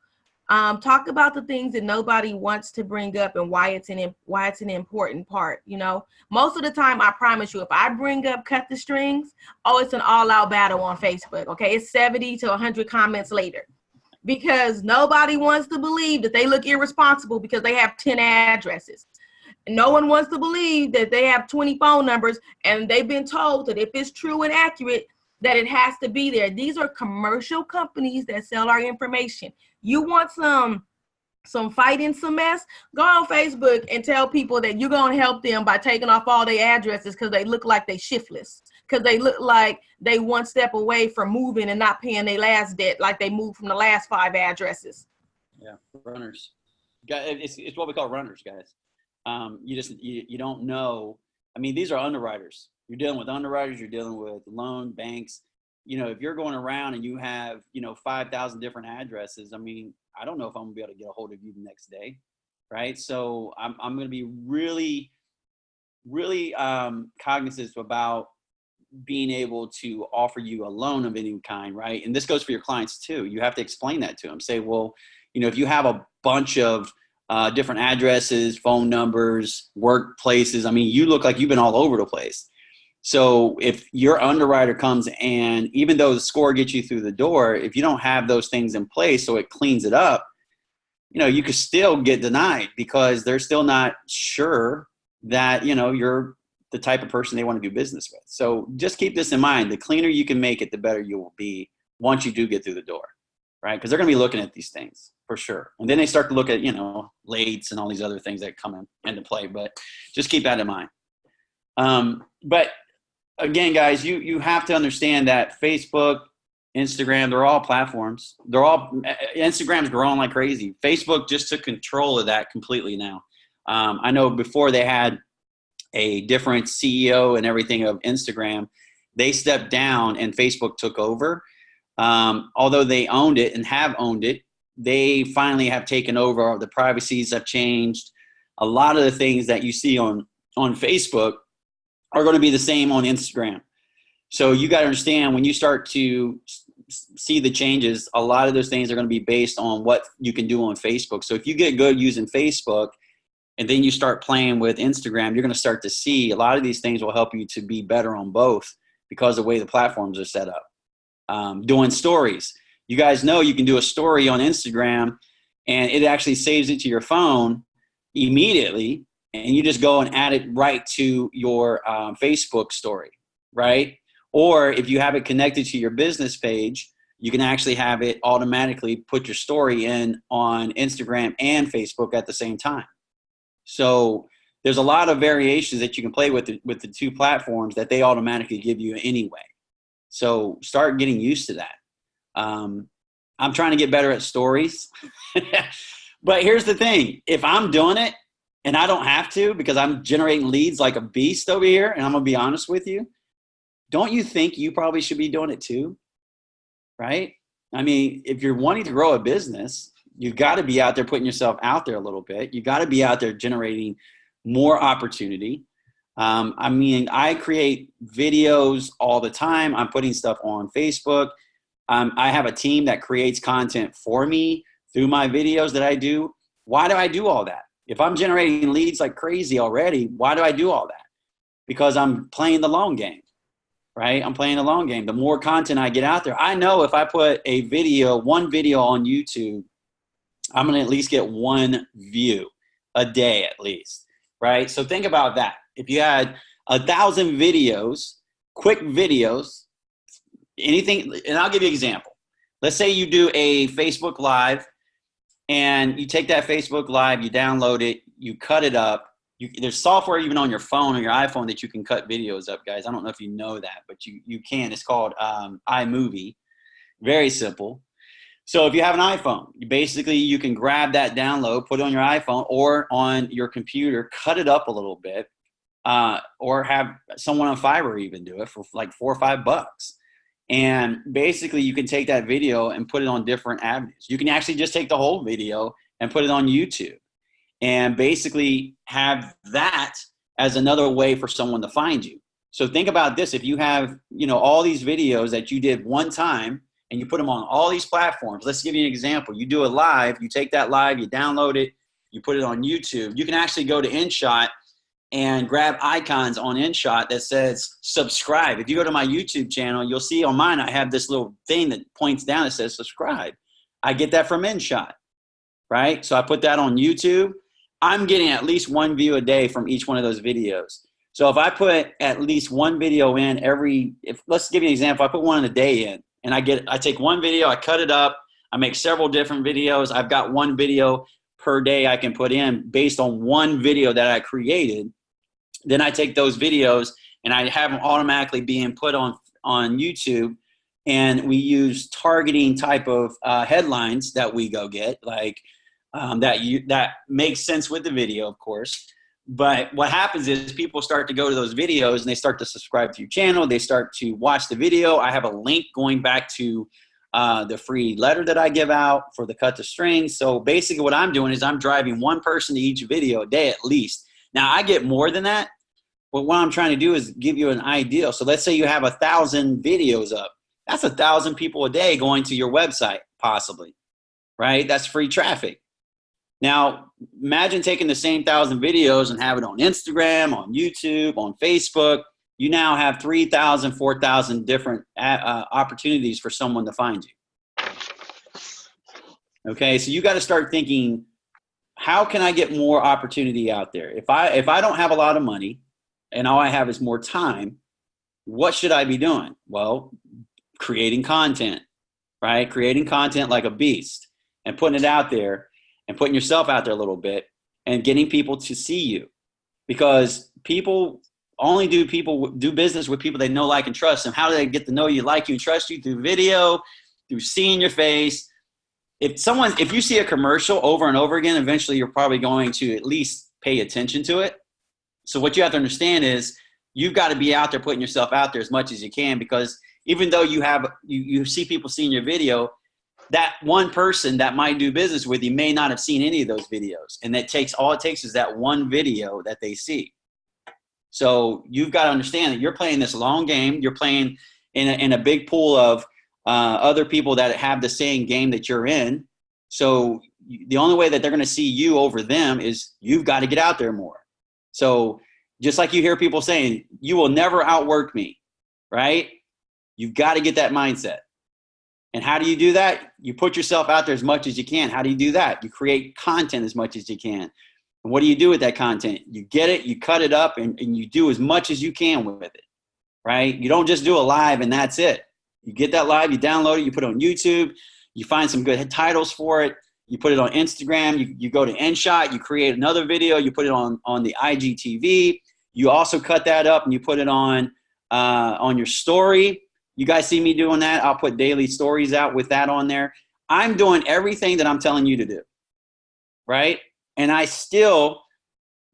Talk about the things that nobody wants to bring up and why it's an important part. You know, most of the time, I promise you, if I bring up cut the strings, it's an all-out battle on Facebook. Okay, it's 70 to 100 comments later because nobody wants to believe that they look irresponsible because they have 10 addresses. No one wants to believe that they have 20 phone numbers and they've been told that if it's true and accurate, that it has to be there. These are commercial companies that sell our information. You want some fighting, some mess, go on Facebook and tell people that you're going to help them by taking off all their addresses because they look like they shiftless, because they look like they one step away from moving and not paying their last debt like they moved from the last 5 addresses. Yeah, runners. It's what we call runners, guys. You don't know. I mean, these are underwriters. You're dealing with underwriters. You're dealing with loan banks. If you're going around and you have 5,000 different addresses, I mean, I don't know if I'm gonna be able to get a hold of you the next day, right? So I'm going to be really, really cognizant about being able to offer you a loan of any kind, right? And this goes for your clients too. You have to explain that to them. Say, well, if you have a bunch of different addresses, phone numbers, workplaces, I mean, you look like you've been all over the place. So if your underwriter comes and even though the score gets you through the door, if you don't have those things in place so it cleans it up, you could still get denied because they're still not sure that, you're the type of person they want to do business with. So just keep this in mind. The cleaner you can make it, the better you will be once you do get through the door, right? Because they're going to be looking at these things for sure. And then they start to look at, lates and all these other things that come into play. But just keep that in mind. But again, guys, you have to understand that Facebook, Instagram, they're all platforms. Instagram's growing like crazy. Facebook just took control of that completely now. I know before they had a different CEO and everything of Instagram, they stepped down and Facebook took over. Although they owned it and have owned it, they finally have taken over. The privacies have changed. A lot of the things that you see on Facebook are going to be the same on Instagram. So you got to understand when you start to see the changes, a lot of those things are going to be based on what you can do on Facebook. So if you get good using Facebook and then you start playing with Instagram, you're going to start to see a lot of these things will help you to be better on both because of the way the platforms are set up. Doing stories. You guys know you can do a story on Instagram and it actually saves it to your phone immediately. And you just go and add it right to your Facebook story, right? Or if you have it connected to your business page, you can actually have it automatically put your story in on Instagram and Facebook at the same time. So there's a lot of variations that you can play with the two platforms that they automatically give you anyway. So start getting used to that. I'm trying to get better at stories. But here's the thing. If I'm doing it, and I don't have to because I'm generating leads like a beast over here, and I'm going to be honest with you, don't you think you probably should be doing it too? Right? I mean, if you're wanting to grow a business, you've got to be out there putting yourself out there a little bit. You got to be out there generating more opportunity. I mean, I create videos all the time. I'm putting stuff on Facebook. I have a team that creates content for me through my videos that I do. Why do I do all that? If I'm generating leads like crazy already, why do I do all that? Because I'm playing the long game, right? I'm playing the long game. The more content I get out there, I know if I put one video on YouTube, I'm going to at least get one view a day at least, right? So think about that. If you had 1,000 videos, quick videos, anything, and I'll give you an example. Let's say you do a Facebook Live and you take that Facebook Live, you download it, you cut it up. There's software even on your phone or your iPhone that you can cut videos up, guys. I don't know if you know that, but you can. It's called iMovie. Very simple. So if you have an iPhone, you can grab that download, put it on your iPhone or on your computer, cut it up a little bit, or have someone on Fiverr even do it for like $4 or $5. And basically you can take that video and put it on different avenues. You can actually just take the whole video and put it on YouTube and basically have that as another way for someone to find you. So think about this. If you have, all these videos that you did one time and you put them on all these platforms, let's give you an example. You do a live, you take that live, you download it, you put it on YouTube. You can actually go to InShot and grab icons on InShot that says subscribe. If you go to my YouTube channel, you'll see on mine, I have this little thing that points down that says subscribe. I get that from InShot, right? So I put that on YouTube. I'm getting at least one view a day from each one of those videos. So if I put at least one video in let's give you an example. I put one a day in, and I take one video, I cut it up, I make several different videos. I've got one video per day I can put in based on one video that I created. Then I take those videos and I have them automatically being put on YouTube, and we use targeting type of headlines that we go get, like that makes sense with the video, of course. But what happens is people start to go to those videos and they start to subscribe to your channel. They start to watch the video. I have a link going back to the free letter that I give out for the cut the strings. So basically what I'm doing is I'm driving one person to each video a day at least. Now I get more than that, but what I'm trying to do is give you an idea. So let's say you have 1,000 videos up. That's 1,000 people a day going to your website, possibly, right? That's free traffic. Now, imagine taking the same 1,000 videos and have it on Instagram, on YouTube, on Facebook. You now have 3,000, 4,000 different opportunities for someone to find you. Okay, so you got to start thinking, how can I get more opportunity out there? If I don't have a lot of money and all I have is more time, what should I be doing? Well, creating content, right? Creating content like a beast and putting it out there, and putting yourself out there a little bit and getting people to see you, because people do business with people they know, like, and trust. And how do they get to know you, like you, and trust you? Through video, through seeing your face. If you see a commercial over and over again, eventually you're probably going to at least pay attention to it. So what you have to understand is you've got to be out there, putting yourself out there as much as you can, because even though you see people seeing your video, that one person that might do business with you may not have seen any of those videos. And all it takes is that one video that they see. So you've got to understand that you're playing this long game. You're playing in a big pool of other people that have the same game that you're in. So the only way that they're going to see you over them is you've got to get out there more. So just like you hear people saying, you will never outwork me, right? You've got to get that mindset. And how do you do that? You put yourself out there as much as you can. How do you do that? You create content as much as you can. And what do you do with that content? You get it, you cut it up, and you do as much as you can with it, right? You don't just do a live and that's it. You get that live, you download it, you put it on YouTube, you find some good titles for it, you put it on Instagram, you go to InShot, you create another video, you put it on the IGTV. You also cut that up and you put it on your story. You guys see me doing that. I'll put daily stories out with that on there. I'm doing everything that I'm telling you to do, right? And I still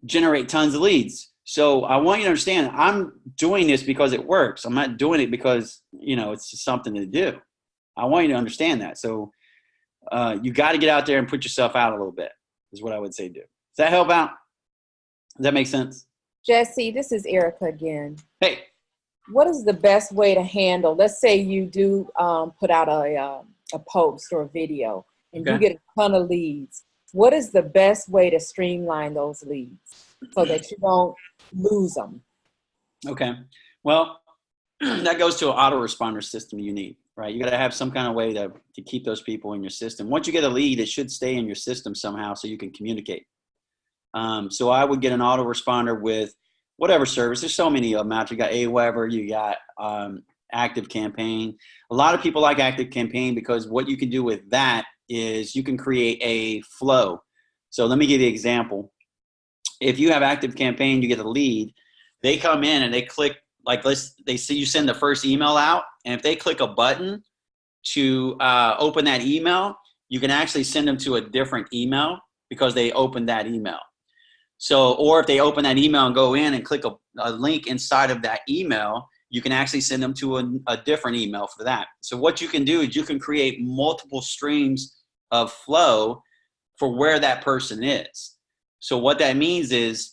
generate tons of leads. So I want you to understand, I'm doing this because it works. I'm not doing it because, it's just something to do. I want you to understand that. So you got to get out there and put yourself out a little bit is what I would say do. Does that help out? Does that make sense? Jesse, this is Erica again. Hey. What is the best way to handle, let's say you do put out a post or a video and you get a ton of leads. What is the best way to streamline those leads so that you don't lose them? Okay. Well, that goes to an autoresponder system you need, right? You got to have some kind of way to keep those people in your system. Once you get a lead, it should stay in your system somehow so you can communicate. So I would get an autoresponder with whatever service. There's so many of them out. You got Aweber, you got Active Campaign. A lot of people like Active Campaign because what you can do with that is you can create a flow. So let me give you an example. If you have Active Campaign, you get a lead. They come in and they click, they see you send the first email out, and if they click a button to open that email, you can actually send them to a different email because they opened that email. So, or if they open that email and go in and click a link inside of that email, you can actually send them to a different email for that. So what you can do is you can create multiple streams of flow for where that person is. So what that means is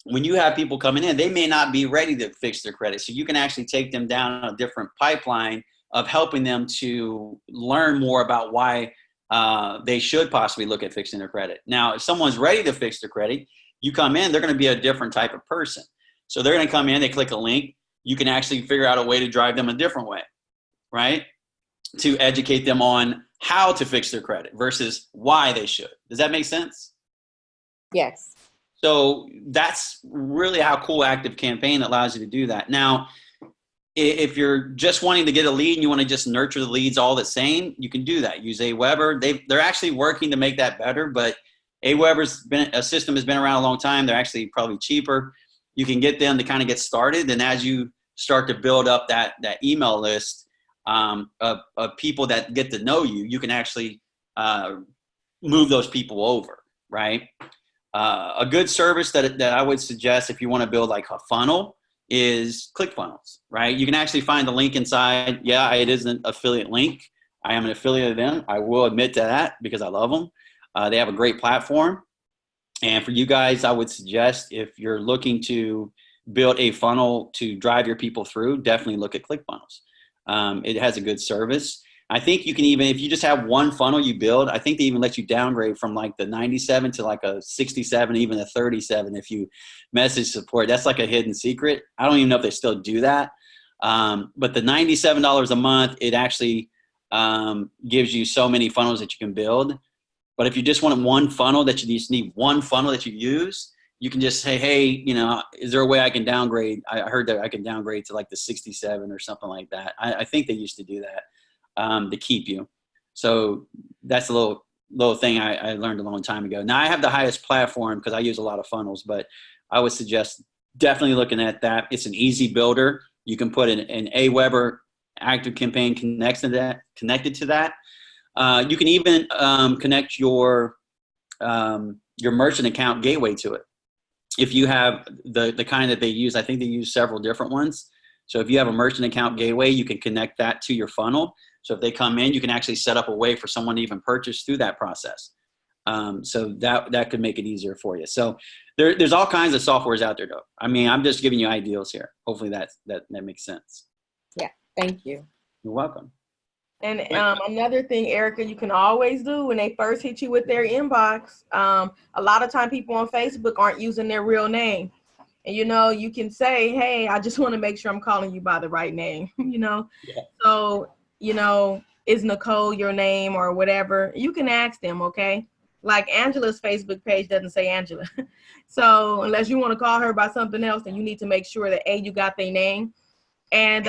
when you have people coming in, they may not be ready to fix their credit. So you can actually take them down a different pipeline of helping them to learn more about why they should possibly look at fixing their credit. Now, if someone's ready to fix their credit, you come in, they're going to be a different type of person. So they're going to come in, they click a link. You can actually figure out a way to drive them a different way, right? To educate them on how to fix their credit versus why they should. Does that make sense? Yes. So that's really how Cool Active Campaign allows you to do that. Now, if you're just wanting to get a lead and you want to just nurture the leads all the same, you can do that. Use Aweber. They're actually working to make that better, but Aweber's been a system has been around a long time. They're actually probably cheaper. You can get them to kind of get started, and as you start to build up that email list of people that get to know you, you can actually move those people over, right? A good service that I would suggest if you want to build like a funnel is ClickFunnels, right? You can actually find the link inside. Yeah, it is an affiliate link. I am an affiliate of them. I will admit to that because I love them. They have a great platform. And for you guys, I would suggest if you're looking to build a funnel to drive your people through, definitely look at ClickFunnels. It has a good service. I think you can even, if you just have one funnel you build, I think they even let you downgrade from like the 97 to like a 67, even a 37 if you message support. That's like a hidden secret. I don't even know if they still do that. But the $97 a month, it actually gives you so many funnels that you can build. But if you just want one funnel that you just need one funnel that you use, you can just say, hey, you know, is there a way I can downgrade? I heard that I can downgrade to like the 67 or something like that. I think they used to do that. To keep you. So that's a little thing I learned a long time ago. Now I have the highest platform because I use a lot of funnels, but I would suggest definitely looking at that. It's an easy builder. You can put an Aweber Active Campaign connected to that. You can even connect your merchant account gateway to it. If you have the kind that they use, I think they use several different ones. So if you have a merchant account gateway, you can connect that to your funnel. So if they come in, you can actually set up a way for someone to even purchase through that process. So that could make it easier for you. So there's all kinds of softwares out there, though. I mean, I'm just giving you ideas here. Hopefully that makes sense. Yeah, thank you. You're welcome. And another thing, Erica, you can always do when they first hit you with their inbox, a lot of time people on Facebook aren't using their real name. And, you know, you can say, hey, I just want to make sure I'm calling you by the right name, you know. Yeah. So, you know, is Nicole your name or whatever? You can ask them, okay? Like Angela's Facebook page doesn't say Angela. So unless you want to call her by something else, then you need to make sure that, A, you got their name. And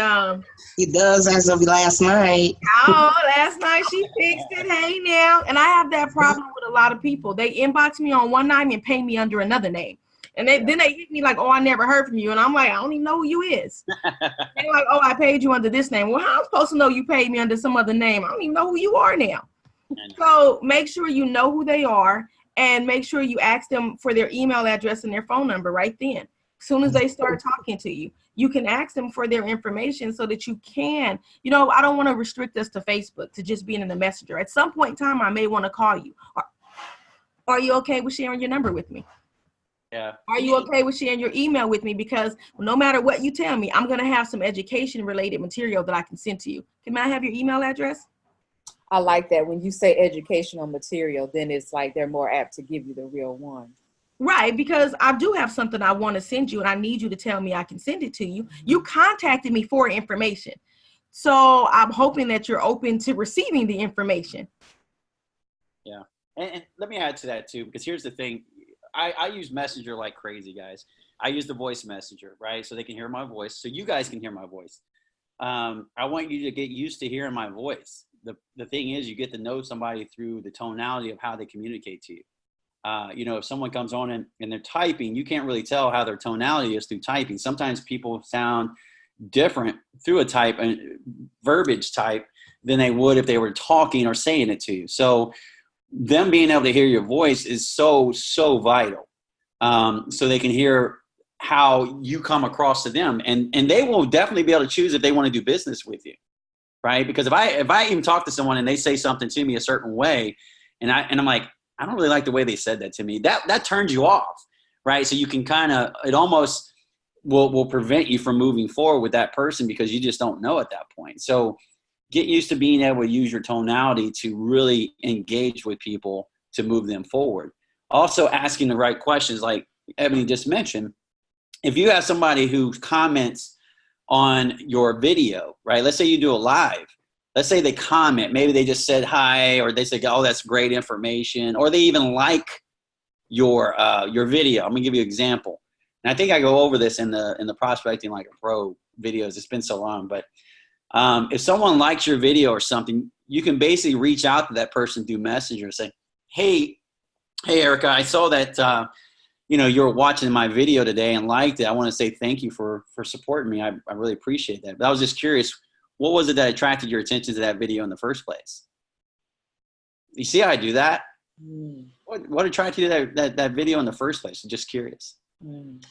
it does as of last night. Oh, last night she fixed it. Hey now. And I have that problem with a lot of people. They inbox me on one name and pay me under another name. And then they hit me like, oh, I never heard from you. And I'm like, I don't even know who you is. They're like, oh, I paid you under this name. Well, how am I supposed to know you paid me under some other name? I don't even know who you are now. So make sure you know who they are and make sure you ask them for their email address and their phone number right then. As soon as they start talking to you, you can ask them for their information so that you can, you know, I don't want to restrict us to Facebook, to just being in the messenger. At some point in time, I may want to call you. Are you okay with sharing your number with me? Yeah. Are you okay with sharing your email with me? Because no matter what you tell me, I'm going to have some education related material that I can send to you. Can I have your email address? I like that. When you say educational material, then it's like they're more apt to give you the real one. Right, because I do have something I want to send you and I need you to tell me I can send it to you. You contacted me for information. So I'm hoping that you're open to receiving the information. Yeah. And let me add to that too, because here's the thing. I use Messenger like crazy, guys. I use the voice messenger, right? So they can hear my voice. So you guys can hear my voice. I want you to get used to hearing my voice. The thing is, you get to know somebody through the tonality of how they communicate to you. You know, if someone comes on and they're typing, you can't really tell how their tonality is through typing. Sometimes people sound different through a type and verbiage type than they would if they were talking or saying it to you. So them being able to hear your voice is so vital. So they can hear how you come across to them, and they will definitely be able to choose if they want to do business with you, right? Because if I even talk to someone and they say something to me a certain way, and I'm like, I don't really like the way they said that to me, that turns you off, right? So you can kind of, it almost will prevent you from moving forward with that person because you just don't know at that point. So get used to being able to use your tonality to really engage with people to move them forward. Also asking the right questions, like Ebony just mentioned. If you have somebody who comments on your video, right? Let's say you do a live. Let's say they comment. Maybe they just said hi, or they say, oh, that's great information. Or they even like your video. I'm gonna give you an example. And I think I go over this in the prospecting like a pro videos. It's been so long, but if someone likes your video or something, you can basically reach out to that person through Messenger and say, hey, Erica, I saw that, you were watching my video today and liked it. I want to say thank you for supporting me. I really appreciate that. But I was just curious, what was it that attracted your attention to that video in the first place? You see how I do that? What attracted you to that video in the first place? I'm just curious.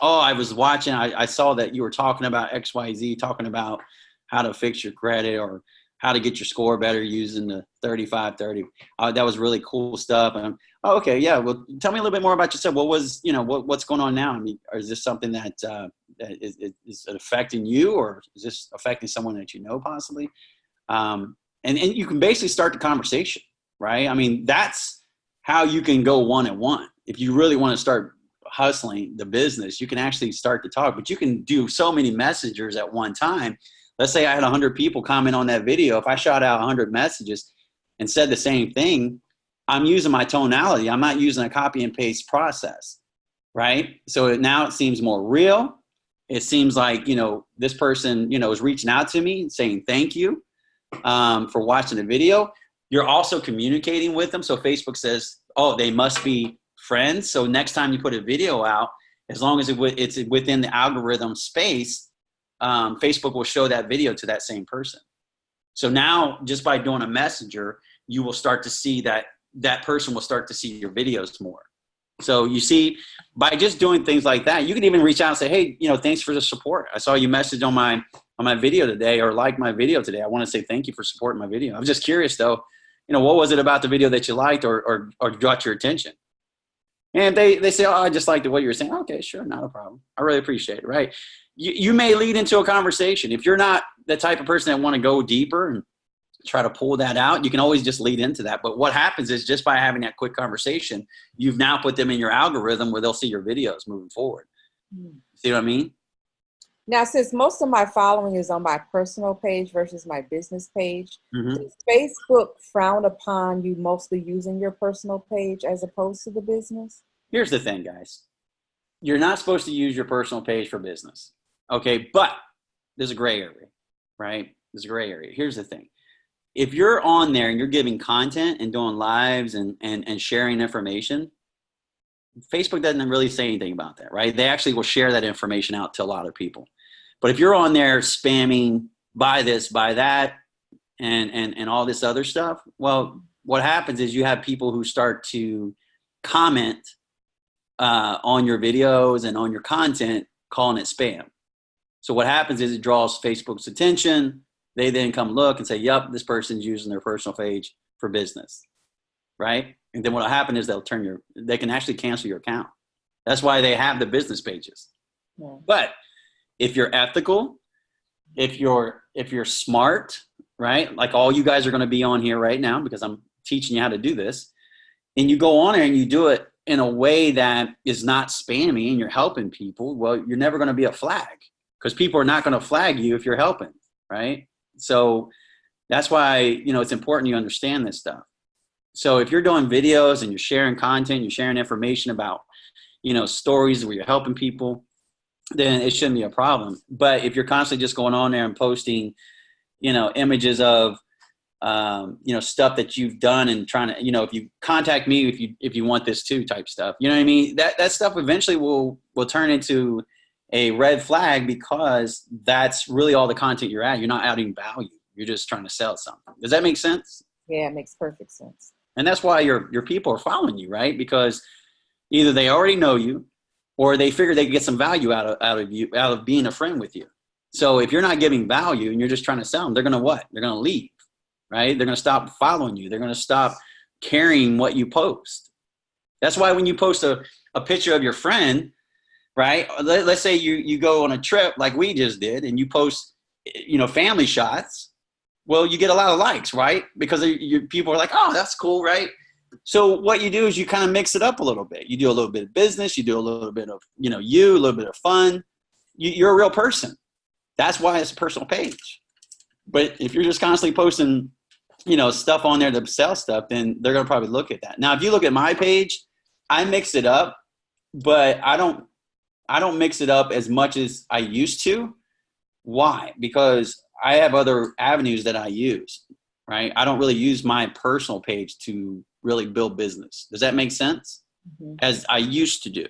Oh, I was watching. I saw that you were talking about XYZ, talking about how to fix your credit or how to get your score better using the 35-30. That was really cool stuff. And okay, yeah. Well, tell me a little bit more about yourself. What was, what's going on now? I mean, is this something that is it affecting you, or is this affecting someone that you know possibly? And you can basically start the conversation, right? I mean, that's how you can go one-on-one. If you really want to start hustling the business, you can actually start to talk, but you can do so many messengers at one time. Let's say I had 100 people comment on that video. If I shot out 100 messages and said the same thing, I'm using my tonality. I'm not using a copy and paste process, right? So now it seems more real. It seems like, this person, is reaching out to me and saying thank you for watching the video. You're also communicating with them. So Facebook says, oh, they must be friends. So next time you put a video out, as long as it's within the algorithm space, Facebook will show that video to that same person. So now just by doing a messenger, you will start to see that person will start to see your videos more. So you see, by just doing things like that, you can even reach out and say, hey, thanks for the support. I saw you message on my video today, or like my video today. I want to say thank you for supporting my video. I'm just curious though, what was it about the video that you liked or got your attention? And they say, oh, I just liked what you were saying. Okay, sure, not a problem. I really appreciate it, right? You may lead into a conversation. If you're not the type of person that want to go deeper and try to pull that out, you can always just lead into that. But what happens is just by having that quick conversation, you've now put them in your algorithm where they'll see your videos moving forward. See what I mean? Now, since most of my following is on my personal page versus my business page, does Facebook frown upon you mostly using your personal page as opposed to the business? Here's the thing, guys. You're not supposed to use your personal page for business. Okay, but there's a gray area, right? There's a gray area. Here's the thing. If you're on there and you're giving content and doing lives and sharing information, Facebook doesn't really say anything about that, right? They actually will share that information out to a lot of people. But if you're on there spamming, buy this, buy that, and all this other stuff, well, what happens is you have people who start to comment on your videos and on your content, calling it spam. So what happens is it draws Facebook's attention. They then come look and say, yep, this person's using their personal page for business, right? And then what will happen is they can actually cancel your account. That's why they have the business pages. Yeah. But if you're ethical, if you're smart, right? Like all you guys are going to be on here right now because I'm teaching you how to do this. And you go on there and you do it in a way that is not spammy and you're helping people, well, you're never going to be a flag because people are not going to flag you if you're helping, right? So that's why, it's important you understand this stuff. So if you're doing videos and you're sharing content, you're sharing information about, stories where you're helping people, then it shouldn't be a problem. But if you're constantly just going on there and posting, images of, stuff that you've done and trying to, if you contact me, if you want this too type stuff, you know what I mean? That stuff eventually will turn into a red flag because that's really all the content you're at. You're not adding value. You're just trying to sell something. Does that make sense? Yeah, it makes perfect sense. And that's why your people are following you, right? Because either they already know you or they figure they can get some value out of you, out of being a friend with you. So if you're not giving value and you're just trying to sell them, they're going to what? They're going to leave, right? They're going to stop following you. They're going to stop caring what you post. That's why when you post a picture of your friend, right? Let's say you go on a trip like we just did and you post, family shots. Well, you get a lot of likes, right? Because people are like, oh, that's cool, right? So what you do is you kind of mix it up a little bit. You do a little bit of business. You do a little bit of, a little bit of fun. You're a real person. That's why it's a personal page. But if you're just constantly posting, stuff on there to sell stuff, then they're going to probably look at that. Now, if you look at my page, I mix it up, but I don't mix it up as much as I used to. Why? Because I have other avenues that I use, right? I don't really use my personal page to really build business. Does that make sense? Mm-hmm. As I used to do.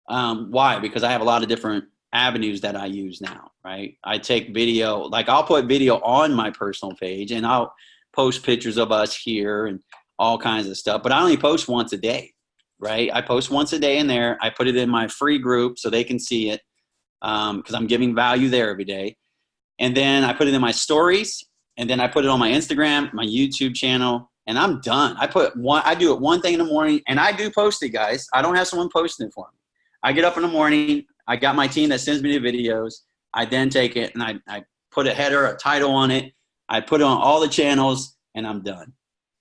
Why? Because I have a lot of different avenues that I use now, right? I take video, like I'll put video on my personal page and I'll post pictures of us here and all kinds of stuff, but I only post once a day, right? I post once a day in there. I put it in my free group so they can see it because I'm giving value there every day. And then I put it in my stories, and then I put it on my Instagram, my YouTube channel, and I'm done. I do it one thing in the morning, and I do post it, guys. I don't have someone posting it for me. I get up in the morning. I got my team that sends me the videos. I then take it, and I put a header, a title on it. I put it on all the channels, and I'm done.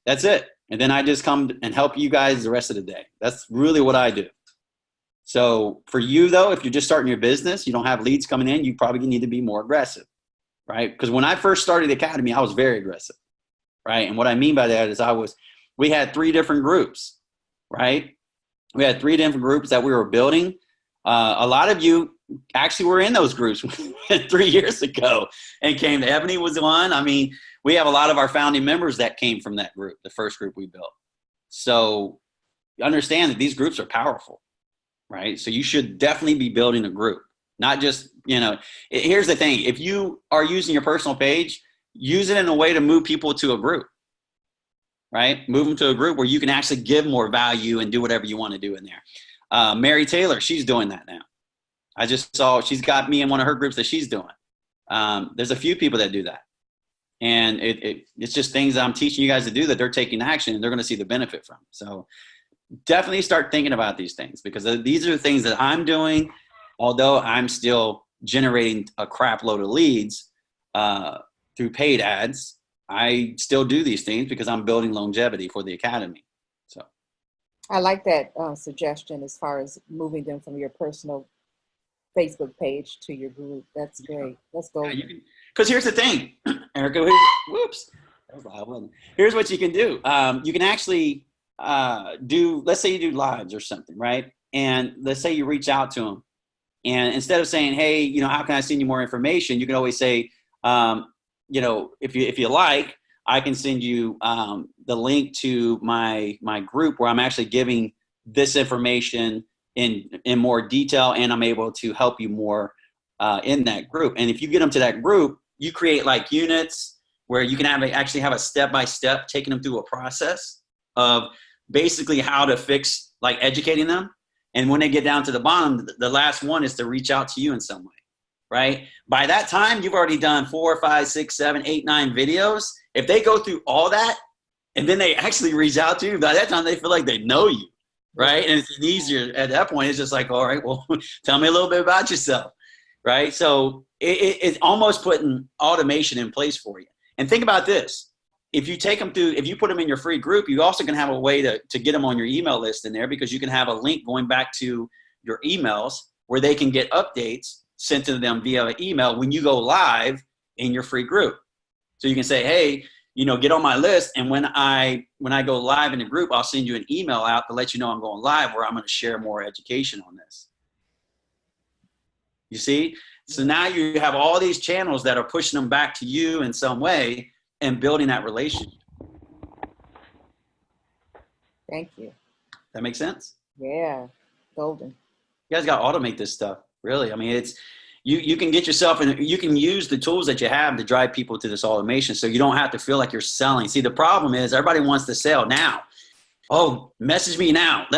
That's it. And then I just come and help you guys the rest of the day. That's really what I do. So for you, though, if you're just starting your business, you don't have leads coming in, you probably need to be more aggressive, right? Because when I first started the academy, I was very aggressive, right? And what I mean by that is we had 3 different groups, right? We had 3 different groups that we were building. A lot of you actually were in those groups 3 years ago and came to Ebony was one. I mean, we have a lot of our founding members that came from that group, the first group we built. So understand that these groups are powerful, right? So you should definitely be building a group, not just, here's the thing. If you are using your personal page, use it in a way to move people to a group, right? Move them to a group where you can actually give more value and do whatever you want to do in there. Mary Taylor, she's doing that now. I just saw she's got me in one of her groups that she's doing. There's a few people that do that. And it's just things that I'm teaching you guys to do that they're taking action and they're going to see the benefit from. So definitely start thinking about these things because these are the things that I'm doing. Although I'm still generating a crap load of leads through paid ads, I still do these things because I'm building longevity for the academy. So I like that suggestion as far as moving them from your personal Facebook page to your group. That's great. Let's go. Because here's the thing, Erica. Whoops. Here's what you can do. You can actually let's say you do lives or something, right? And let's say you reach out to them. And instead of saying, hey, how can I send you more information? You can always say, if you like, I can send you the link to my group where I'm actually giving this information in more detail, and I'm able to help you more in that group. And if you get them to that group, you create like units where you can actually have a step-by-step taking them through a process of basically how to fix, like educating them. And when they get down to the bottom, the last one is to reach out to you in some way, right? By that time, you've already done 4, 5, 6, 7, 8, 9 videos. If they go through all that and then they actually reach out to you, by that time they feel like they know you, right? And it's easier at that point. It's just like, all right, well, tell me a little bit about yourself, right? So it's almost putting automation in place for you. And think about this. If you take them through, if you put them in your free group, you also can have a way to get them on your email list in there because you can have a link going back to your emails where they can get updates sent to them via email when you go live in your free group. So you can say, hey, get on my list. And when I go live in the group, I'll send you an email out to let you know I'm going live where I'm going to share more education on this. You see? So now you have all these channels that are pushing them back to you in some way and building that relationship. Thank you. That makes sense? Yeah, golden. You guys got to automate this stuff, really. I mean, it's you can get yourself and you can use the tools that you have to drive people to this automation so you don't have to feel like you're selling. See, the problem is everybody wants to sell now. Oh, message me now.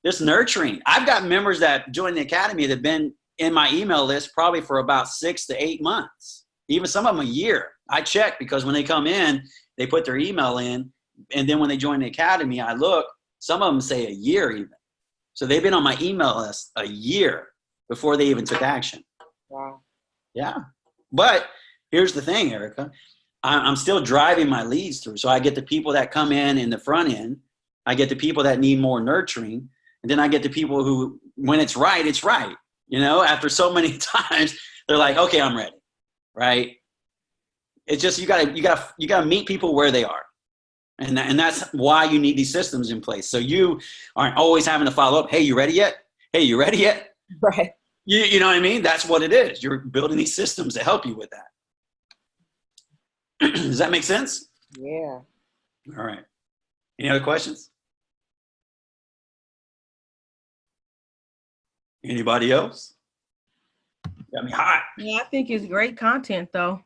This nurturing. I've got members that join the academy that have been in my email list probably for about 6 to 8 months, even some of them a year. I check because when they come in, they put their email in, and then when they join the academy, I look, some of them say a year even. So they've been on my email list a year before they even took action. Wow. Yeah. But here's the thing, Erica. I'm still driving my leads through. So I get the people that come in the front end. I get the people that need more nurturing. And then I get the people who, when it's right, it's right. After so many times, they're like, okay, I'm ready. Right. It's just, you gotta meet people where they are. And that's why you need these systems in place. So you aren't always having to follow up. Hey, you ready yet? Hey, you ready yet? Right. You know what I mean? That's what it is. You're building these systems to help you with that. Does that make sense? Yeah. All right. Any other questions? Anybody else? Got me hot. Yeah, I think it's great content though,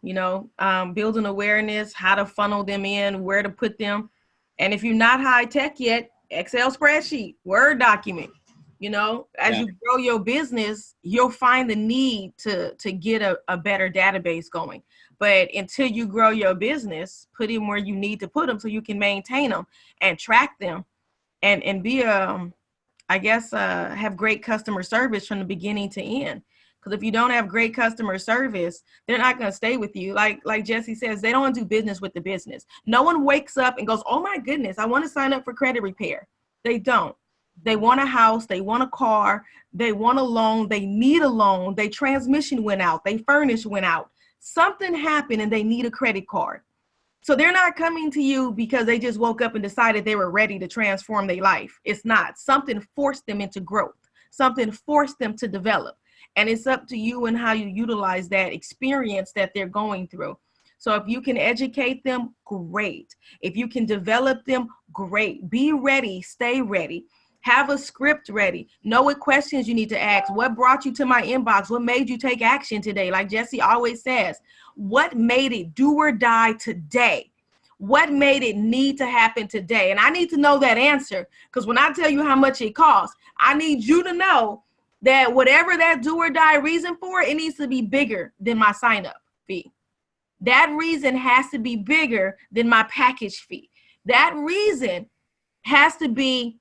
building awareness, how to funnel them in, where to put them. And if you're not high tech yet, Excel spreadsheet, Word document, as you grow your business, you'll find the need to get a better database going. But until you grow your business, put them where you need to put them so you can maintain them and track them and be have great customer service from the beginning to end. Because if you don't have great customer service, they're not going to stay with you. Like Jesse says, they don't do business with the business. No one wakes up and goes, oh my goodness, I want to sign up for credit repair. They don't. They want a house. They want a car. They want a loan. They need a loan. Their transmission went out. Their furnace went out. Something happened and they need a credit card. So they're not coming to you because they just woke up and decided they were ready to transform their life. It's not. Something forced them into growth. Something forced them to develop. And it's up to you and how you utilize that experience that they're going through. So if you can educate them, great. If you can develop them, great. Be ready. Stay ready. Have a script ready. Know what questions you need to ask. What brought you to my inbox? What made you take action today? Like Jesse always says, what made it do or die today? What made it need to happen today? And I need to know that answer, because when I tell you how much it costs, I need you to know that whatever that do or die reason for, it needs to be bigger than my sign up fee. That reason has to be bigger than my package fee. That reason has to be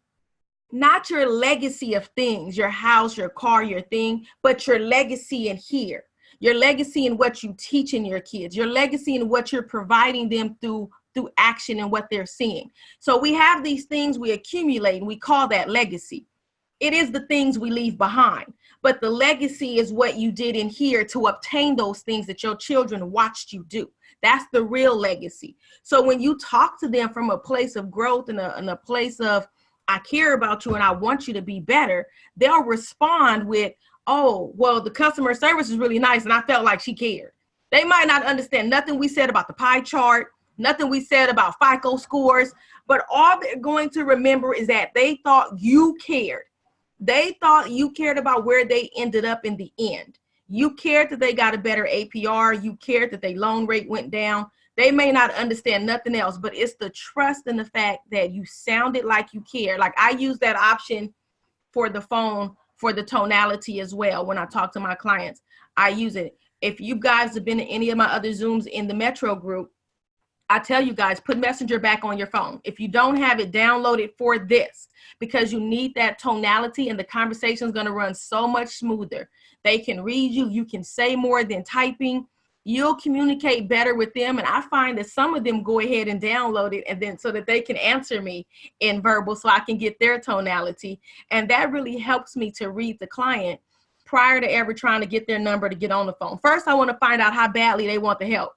not your legacy of things, your house, your car, your thing, but your legacy in here, your legacy in what you teach in your kids, your legacy in what you're providing them through action and what they're seeing. So we have these things we accumulate and we call that legacy. It is the things we leave behind, but the legacy is what you did in here to obtain those things that your children watched you do. That's the real legacy. So when you talk to them from a place of growth and a place of, I care about you and I want you to be better, they'll respond with, oh, well, the customer service is really nice and I felt like she cared. They might not understand nothing we said about the pie chart, nothing we said about FICO scores, but all they're going to remember is that they thought you cared. They thought you cared about where they ended up in the end. You cared that they got a better APR. You cared that their loan rate went down. They may not understand nothing else, but it's the trust in the fact that you sounded like you care. Like I use that option for the phone for the tonality as well. When I talk to my clients, I use it. If you guys have been in any of my other Zooms in the Metro group, I tell you guys, put Messenger back on your phone. If you don't have it, download it for this, because you need that tonality and the conversation is going to run so much smoother. They can read you. You can say more than typing. You'll communicate better with them. And I find that some of them go ahead and download it and then so that they can answer me in verbal so I can get their tonality. And that really helps me to read the client prior to ever trying to get their number to get on the phone. First, I want to find out how badly they want the help.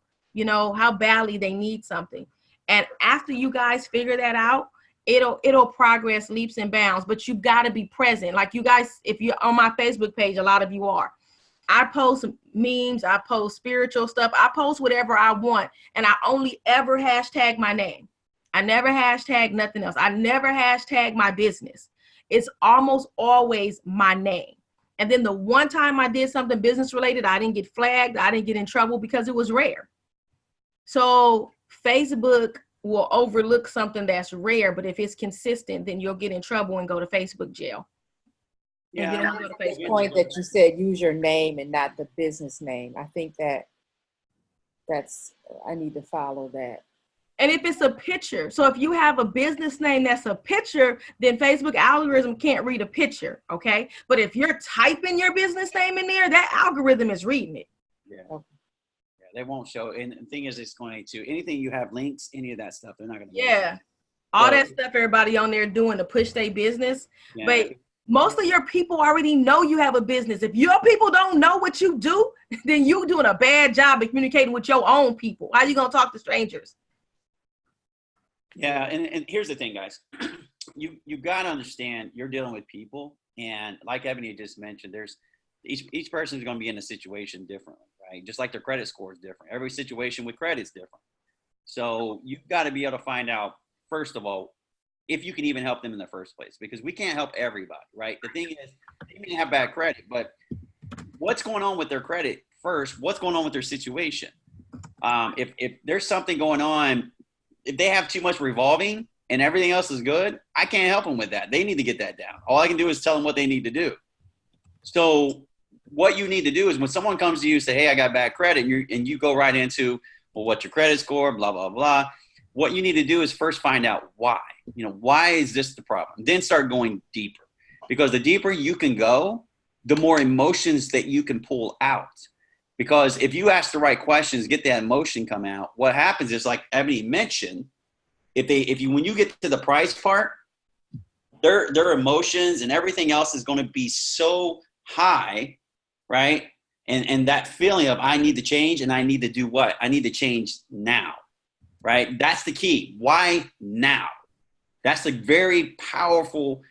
How badly they need something. And after you guys figure that out, it'll progress leaps and bounds, but you got to be present. Like you guys, if you're on my Facebook page, a lot of you are. I post memes, I post spiritual stuff, I post whatever I want, and I only ever hashtag my name. I never hashtag nothing else. I never hashtag my business. It's almost always my name. And then the one time I did something business related, I didn't get flagged, I didn't get in trouble because it was rare. So Facebook will overlook something that's rare, but if it's consistent, then you'll get in trouble and go to Facebook jail. Yeah. And then the point that you said, use your name and not the business name. I think I need to follow that. And if it's a picture, so if you have a business name that's a picture, then Facebook algorithm can't read a picture, okay? But if you're typing your business name in there, that algorithm is reading it. Yeah. Okay. They won't show. And the thing is, it's going to anything you have links, any of that stuff, they're not going to. Yeah. All that stuff everybody on there doing to push their business. Yeah. But most of your people already know you have a business. If your people don't know what you do, then you're doing a bad job of communicating with your own people. How are you going to talk to strangers? Yeah, and here's the thing, guys. You got to understand you're dealing with people, and like Ebony just mentioned, there's each person is going to be in a situation differently, right? Just like their credit score is different. Every situation with credit is different. So you've got to be able to find out, first of all, if you can even help them in the first place, because we can't help everybody, right? The thing is, they may have bad credit, but what's going on with their credit first? What's going on with their situation? If there's something going on, if they have too much revolving and everything else is good, I can't help them with that. They need to get that down. All I can do is tell them what they need to do. So what you need to do is when someone comes to you and say, hey, I got bad credit, and you go right into, well, what's your credit score, blah, blah, blah. What you need to do is first find out why. Why is this the problem? Then start going deeper. Because the deeper you can go, the more emotions that you can pull out. Because if you ask the right questions, get that emotion come out, what happens is, like Ebony mentioned, when you get to the price part, their emotions and everything else is going to be so high, right? And that feeling of I need to change, and I need to do what? I need to change now, right? That's the key. Why now? That's a very powerful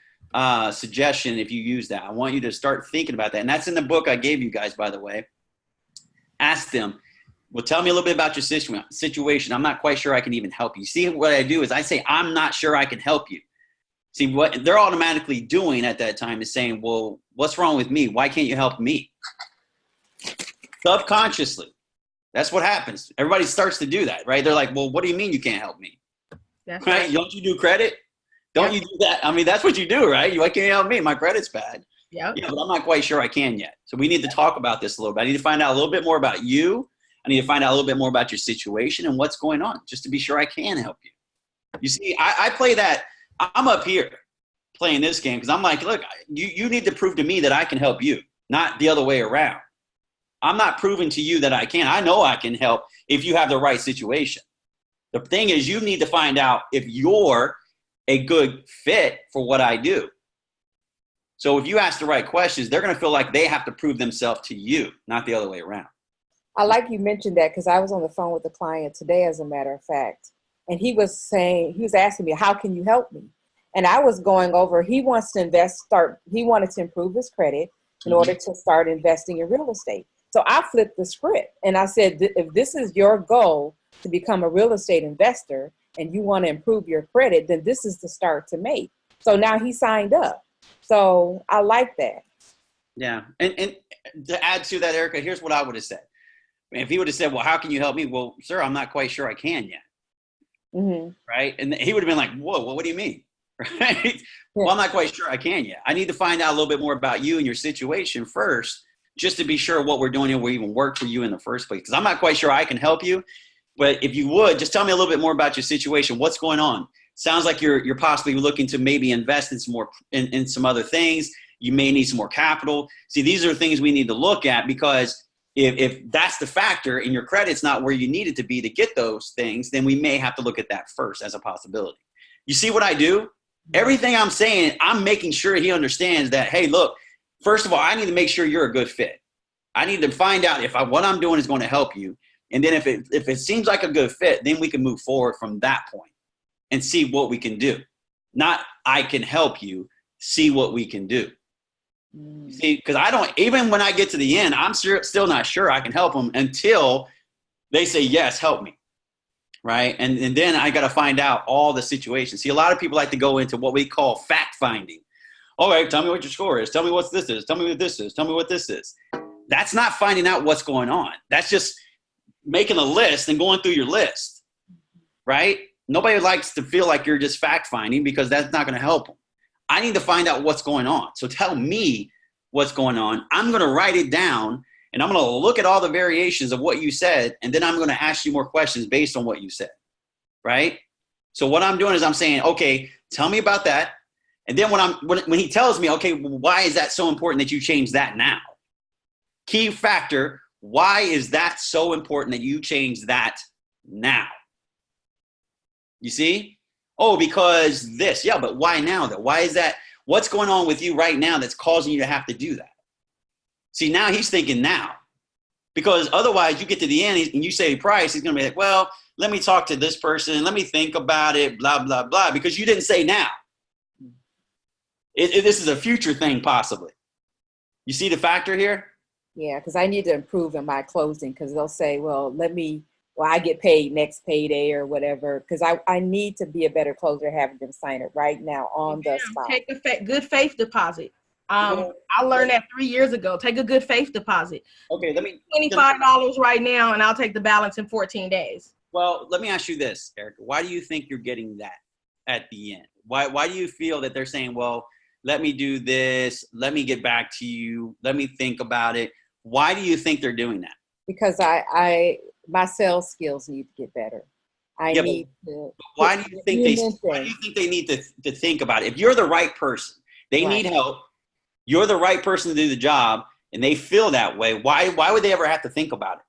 suggestion if you use that. I want you to start thinking about that. And that's in the book I gave you guys, by the way. Ask them, well, tell me a little bit about your situation. I'm not quite sure I can even help you. See, what I do is I say, I'm not sure I can help you. See, what they're automatically doing at that time is saying, well, what's wrong with me? Why can't you help me? Subconsciously. That's what happens. Everybody starts to do that, right? They're like, well, what do you mean you can't help me? That's right? Don't you do credit? Don't you do that? I mean, that's what you do, right? Why can't you help me? My credit's bad. Yep. Yeah, but I'm not quite sure I can yet. So we need to talk about this a little bit. I need to find out a little bit more about you. I need to find out a little bit more about your situation and what's going on, just to be sure I can help you. You see, I play that. I'm up here playing this game because I'm like, look, you need to prove to me that I can help you, not the other way around. I'm not proving to you that I can. I know I can help if you have the right situation. The thing is, you need to find out if you're a good fit for what I do. So if you ask the right questions, they're going to feel like they have to prove themselves to you, not the other way around. I like you mentioned that because I was on the phone with a client today, as a matter of fact, and he was asking me, how can you help me? And I was going over, he wants to he wanted to improve his credit in order to start investing in real estate. So I flipped the script and I said, if this is your goal to become a real estate investor and you want to improve your credit, then this is the start to make. So now he signed up. So I like that. Yeah. And to add to that, Erica, here's what I would have said. If he would have said, well, how can you help me? Well, sir, I'm not quite sure I can yet. Mm-hmm. Right. And he would have been like, whoa, well, what do you mean? Right. Yeah. Well, I'm not quite sure I can yet. I need to find out a little bit more about you and your situation first, just to be sure what we're doing here will even work for you in the first place. Because I'm not quite sure I can help you. But if you would, just tell me a little bit more about your situation. What's going on? Sounds like you're possibly looking to maybe invest in some more in some other things. You may need some more capital. See, these are things we need to look at, because if that's the factor and your credit's not where you need it to be to get those things, then we may have to look at that first as a possibility. You see what I do? Everything I'm saying, I'm making sure he understands that, hey, look, first of all, I need to make sure you're a good fit. I need to find out if what I'm doing is going to help you. And then if it seems like a good fit, then we can move forward from that point and see what we can do. Not I can help you, see what we can do. See, because even when I get to the end, I'm still not sure I can help them until they say, yes, help me. Right. And then I got to find out all the situations. See, a lot of people like to go into what we call fact finding. All right, tell me what your score is. Tell me what this is. Tell me what this is. Tell me what this is. That's not finding out what's going on. That's just making a list and going through your list. Right. Nobody likes to feel like you're just fact finding, because that's not going to help them. I need to find out what's going on. So tell me what's going on. I'm going to write it down, and I'm going to look at all the variations of what you said, and then I'm going to ask you more questions based on what you said, right? So what I'm doing is I'm saying, okay, tell me about that. And then when he tells me, okay, well, why is that so important that you change that now? Key factor, why is that so important that you change that now? You see? Oh, because this. Yeah, but why now though? Why is that? What's going on with you right now that's causing you to have to do that? See, now he's thinking now. Because otherwise you get to the end and you say price, he's going to be like, well, let me talk to this person. Let me think about it, blah, blah, blah, because you didn't say now. This is a future thing, possibly. You see the factor here? Yeah, because I need to improve in my closing, because they'll say, well, I get paid next payday or whatever, because I need to be a better closer having them sign it right now on the spot. Take a good faith deposit. I learned that 3 years ago. Take a good faith deposit. Okay, let me $25 right now, and I'll take the balance in 14 days. Well, let me ask you this, Erica. Why do you think you're getting that at the end? Why do you feel that they're saying, well, let me do this, let me get back to you, let me think about it? Why do you think they're doing that? Because my sales skills need to get better. Why do you think they need to think about it? If you're the right person, they need help, you're the right person to do the job, and they feel that way, why would they ever have to think about it?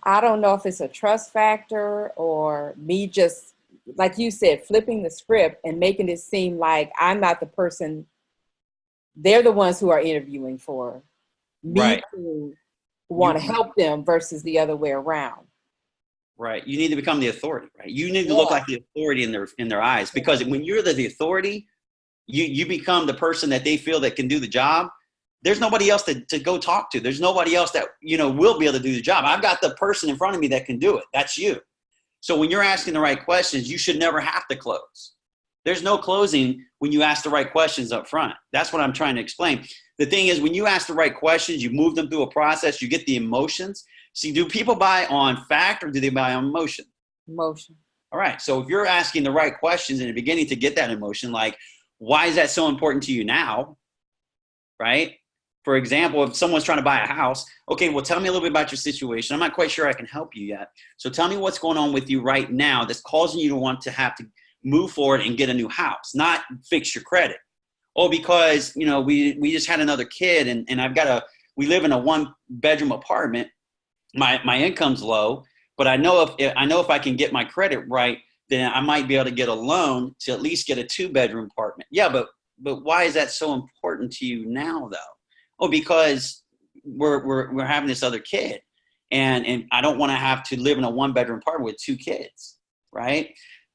I don't know if it's a trust factor or me just, like you said, flipping the script and making it seem like I'm not the person they're the ones who are interviewing for. Me to want to help them versus the other way around. Right. You need to become the authority, right? You need to look like the authority in their eyes, because when you're the authority, you become the person that they feel that can do the job. There's nobody else to go talk to. There's nobody else that, will be able to do the job. I've got the person in front of me that can do it. That's you. So when you're asking the right questions, you should never have to close. There's no closing when you ask the right questions up front. That's what I'm trying to explain. The thing is, when you ask the right questions, you move them through a process, you get the emotions. See, do people buy on fact or do they buy on emotion? Emotion. All right. So if you're asking the right questions in the beginning to get that emotion, like, why is that so important to you now? Right? For example, if someone's trying to buy a house, okay, well, tell me a little bit about your situation. I'm not quite sure I can help you yet. So tell me what's going on with you right now that's causing you to want to have to move forward and get a new house, not fix your credit. Oh, because, we just had another kid and we live in a 1-bedroom apartment. My income's low, but I know if I can get my credit right, then I might be able to get a loan to at least get a 2-bedroom apartment. Yeah, but why is that so important to you now, though? Oh, because we're having this other kid, and I don't want to have to live in a 1-bedroom apartment with 2 kids, right?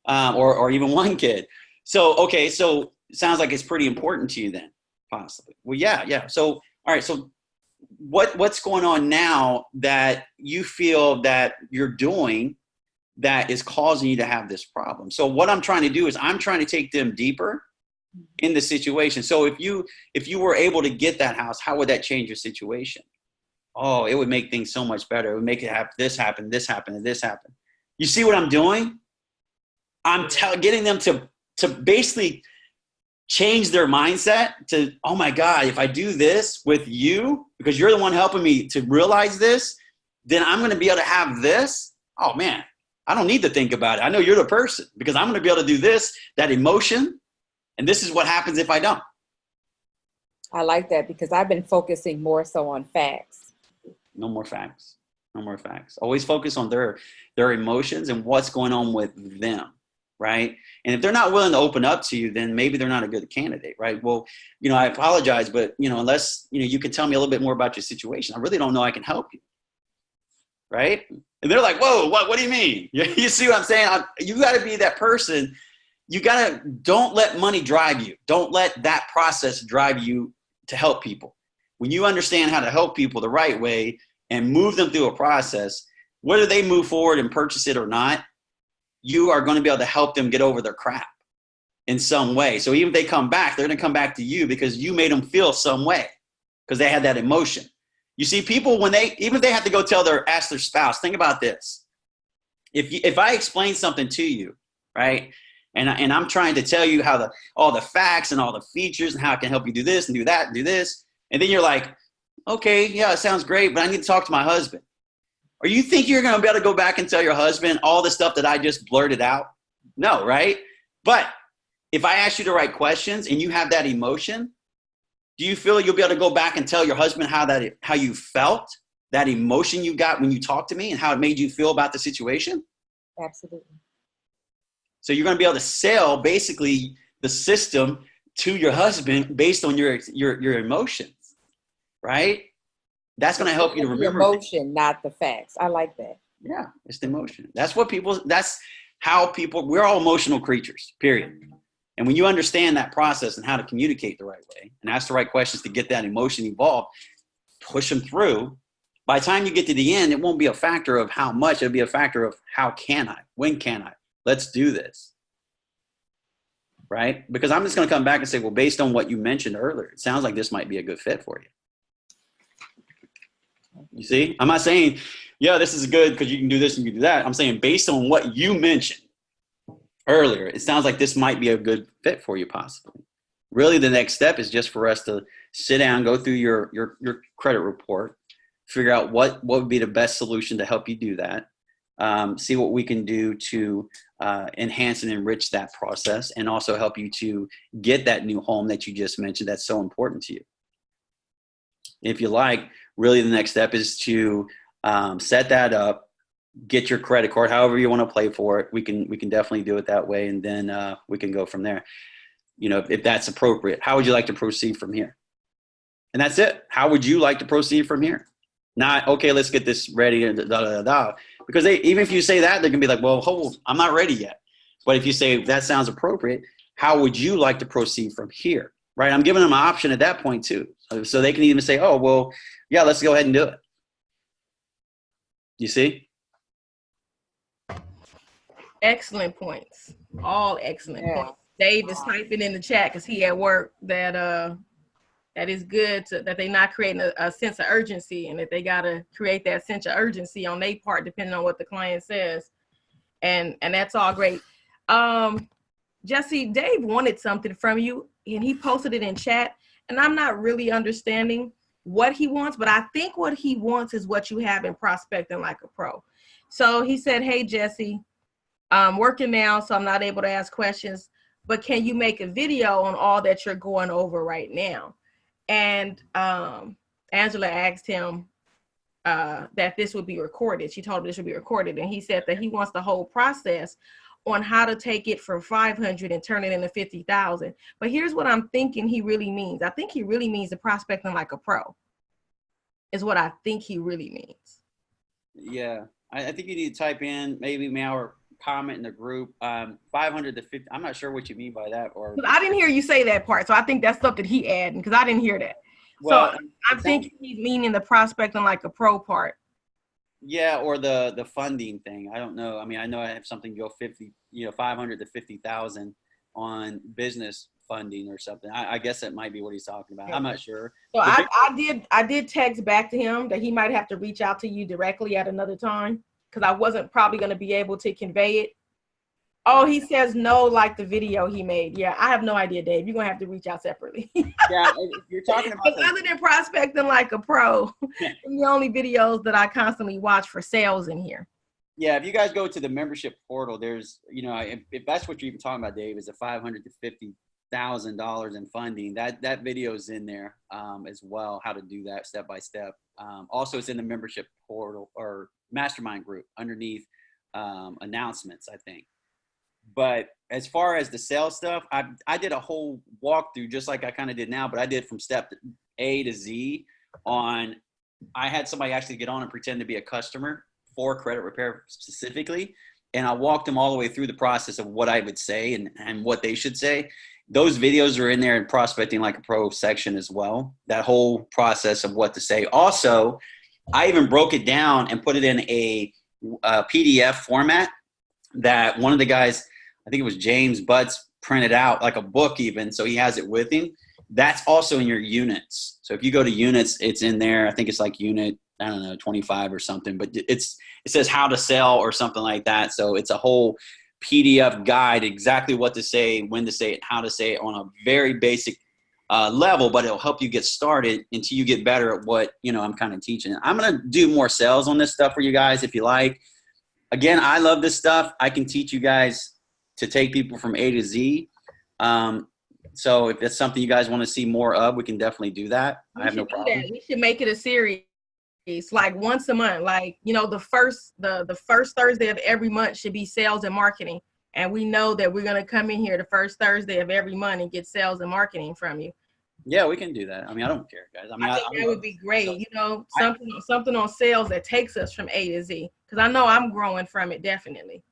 Or even 1 kid. So, okay, so it sounds like it's pretty important to you then, possibly. Well, yeah. So, all right, so what's going on now that you feel that you're doing that is causing you to have this problem? So what I'm trying to do is I'm trying to take them deeper in the situation. So if you were able to get that house, how would that change your situation? Oh, it would make things so much better. It would make it happen, this happen, this happen, and this happen. You see what I'm doing? I'm getting them to basically change their mindset to, oh my God, if I do this with you, because you're the one helping me to realize this, then I'm going to be able to have this. Oh man, I don't need to think about it. I know you're the person, because I'm going to be able to do this, that emotion. And this is what happens if I don't. I like that, because I've been focusing more so on facts. No more facts. No more facts. Always focus on their emotions and what's going on with them. Right. And if they're not willing to open up to you, then maybe they're not a good candidate. Right. Well, I apologize, but, unless, you can tell me a little bit more about your situation, I really don't know I can help you. Right. And they're like, whoa, what do you mean? You see what I'm saying? You got to be that person. Don't let money drive you. Don't let that process drive you to help people. When you understand how to help people the right way and move them through a process, whether they move forward and purchase it or not, you are going to be able to help them get over their crap in some way. So even if they come back, they're going to come back to you because you made them feel some way because they had that emotion. You see, people, even if they have to go ask their spouse, think about this. If I explain something to you, right, and I'm trying to tell you how all the facts and all the features and how I can help you do this and do that and do this, and then you're like, okay, yeah, it sounds great, but I need to talk to my husband. Or you think you're going to be able to go back and tell your husband all the stuff that I just blurted out? No, right? But if I ask you the right questions and you have that emotion, do you feel you'll be able to go back and tell your husband how you felt, that emotion you got when you talked to me and how it made you feel about the situation? Absolutely. So you're going to be able to sell basically the system to your husband based on your emotions, right? That's going to help you to remember. The emotion, not the facts. I like that. Yeah, it's the emotion. That's how people, we're all emotional creatures, period. And when you understand that process and how to communicate the right way and ask the right questions to get that emotion evolved, push them through, by the time you get to the end, it won't be a factor of how much, it'll be a factor of how can I, when can I, let's do this. Right? Because I'm just going to come back and say, well, based on what you mentioned earlier, it sounds like this might be a good fit for you. You see, I'm not saying, yeah, this is good because you can do this and you can do that. I'm saying based on what you mentioned earlier, it sounds like this might be a good fit for you possibly. Really, the next step is just for us to sit down, go through your credit report, figure out what would be the best solution to help you do that, see what we can do to enhance and enrich that process, and also help you to get that new home that you just mentioned that's so important to you. If you like, really the next step is to set that up, get your credit card, however you want to play for it. We can definitely do it that way, and then we can go from there. You know, if that's appropriate. How would you like to proceed from here? And that's it. How would you like to proceed from here? Not, okay, let's get this ready, and because even if you say that, they're gonna be like, well, I'm not ready yet. But if you say that sounds appropriate, how would you like to proceed from here? Right? I'm giving them an option at that point too, so they can even say, oh, well, yeah, let's go ahead and do it. You see? Excellent points. All excellent points. Dave is typing in the chat because he at work that is good that they're not creating a sense of urgency, and that they got to create that sense of urgency on their part, depending on what the client says. And that's all great. Jesse, Dave wanted something from you, and he posted it in chat, and I'm not really understanding what he wants, but I think what he wants is what you have in Prospecting Like a Pro. So he said, hey, Jesse, I'm working now, so I'm not able to ask questions, but can you make a video on all that you're going over right now? And Angela asked him that this would be recorded. She told him this would be recorded. And he said that he wants the whole process on how to take it from 500 and turn it into 50,000. But here's what I'm thinking he really means. I think he really means the Prospecting Like a Pro is what I think he really means. Yeah, I think you need to type in maybe our comment in the group, 500 to 50. I'm not sure what you mean by that. Or I didn't hear you say that part, so I think that's something he added because I didn't hear that. Well, so I'm thinking he's meaning the Prospecting Like a Pro part. Yeah, or the funding thing. I don't know. I mean, I know I have something go 500 to 50,000 on business funding or something. I guess that might be what he's talking about. I'm not sure. So I did text back to him that he might have to reach out to you directly at another time, because I wasn't probably going to be able to convey it. Oh, he says no, like the video he made. Yeah, I have no idea, Dave. You're going to have to reach out separately. Yeah, you're talking about other than Prospecting Like a Pro, the only videos that I constantly watch for sales in here. Yeah, if you guys go to the membership portal, there's, if that's what you're even talking about, Dave, is a $500 to $50,000 in funding. That video is in there as well, how to do that step by step. Also, it's in the membership portal or mastermind group underneath announcements, I think. But as far as the sales stuff, I did a whole walkthrough just like I kind of did now, but I did from step A to Z on, I had somebody actually get on and pretend to be a customer for credit repair specifically. And I walked them all the way through the process of what I would say and what they should say. Those videos are in there in Prospecting Like a Pro section as well. That whole process of what to say. Also, I even broke it down and put it in a PDF format that one of the guys, I think it was James Butts, printed out like a book even, so he has it with him. That's also in your units. So if you go to units, it's in there. I think it's like unit, 25 or something, but it says how to sell or something like that. So it's a whole PDF guide, exactly what to say, when to say it, how to say it on a very basic level, but it'll help you get started until you get better at what, I'm kind of teaching. I'm going to do more sales on this stuff for you guys if you like. Again, I love this stuff. I can teach you guys to take people from A to Z. So if that's something you guys want to see more of, we can definitely do that. I have no problem. We should make it a series. It's like once a month, like, the first Thursday of every month should be sales and marketing. And we know that we're going to come in here the first Thursday of every month and get sales and marketing from you. Yeah, we can do that. I mean, I don't care, guys. I mean, I think that would be great. You know, something on sales that takes us from A to Z. Because I know I'm growing from it, definitely.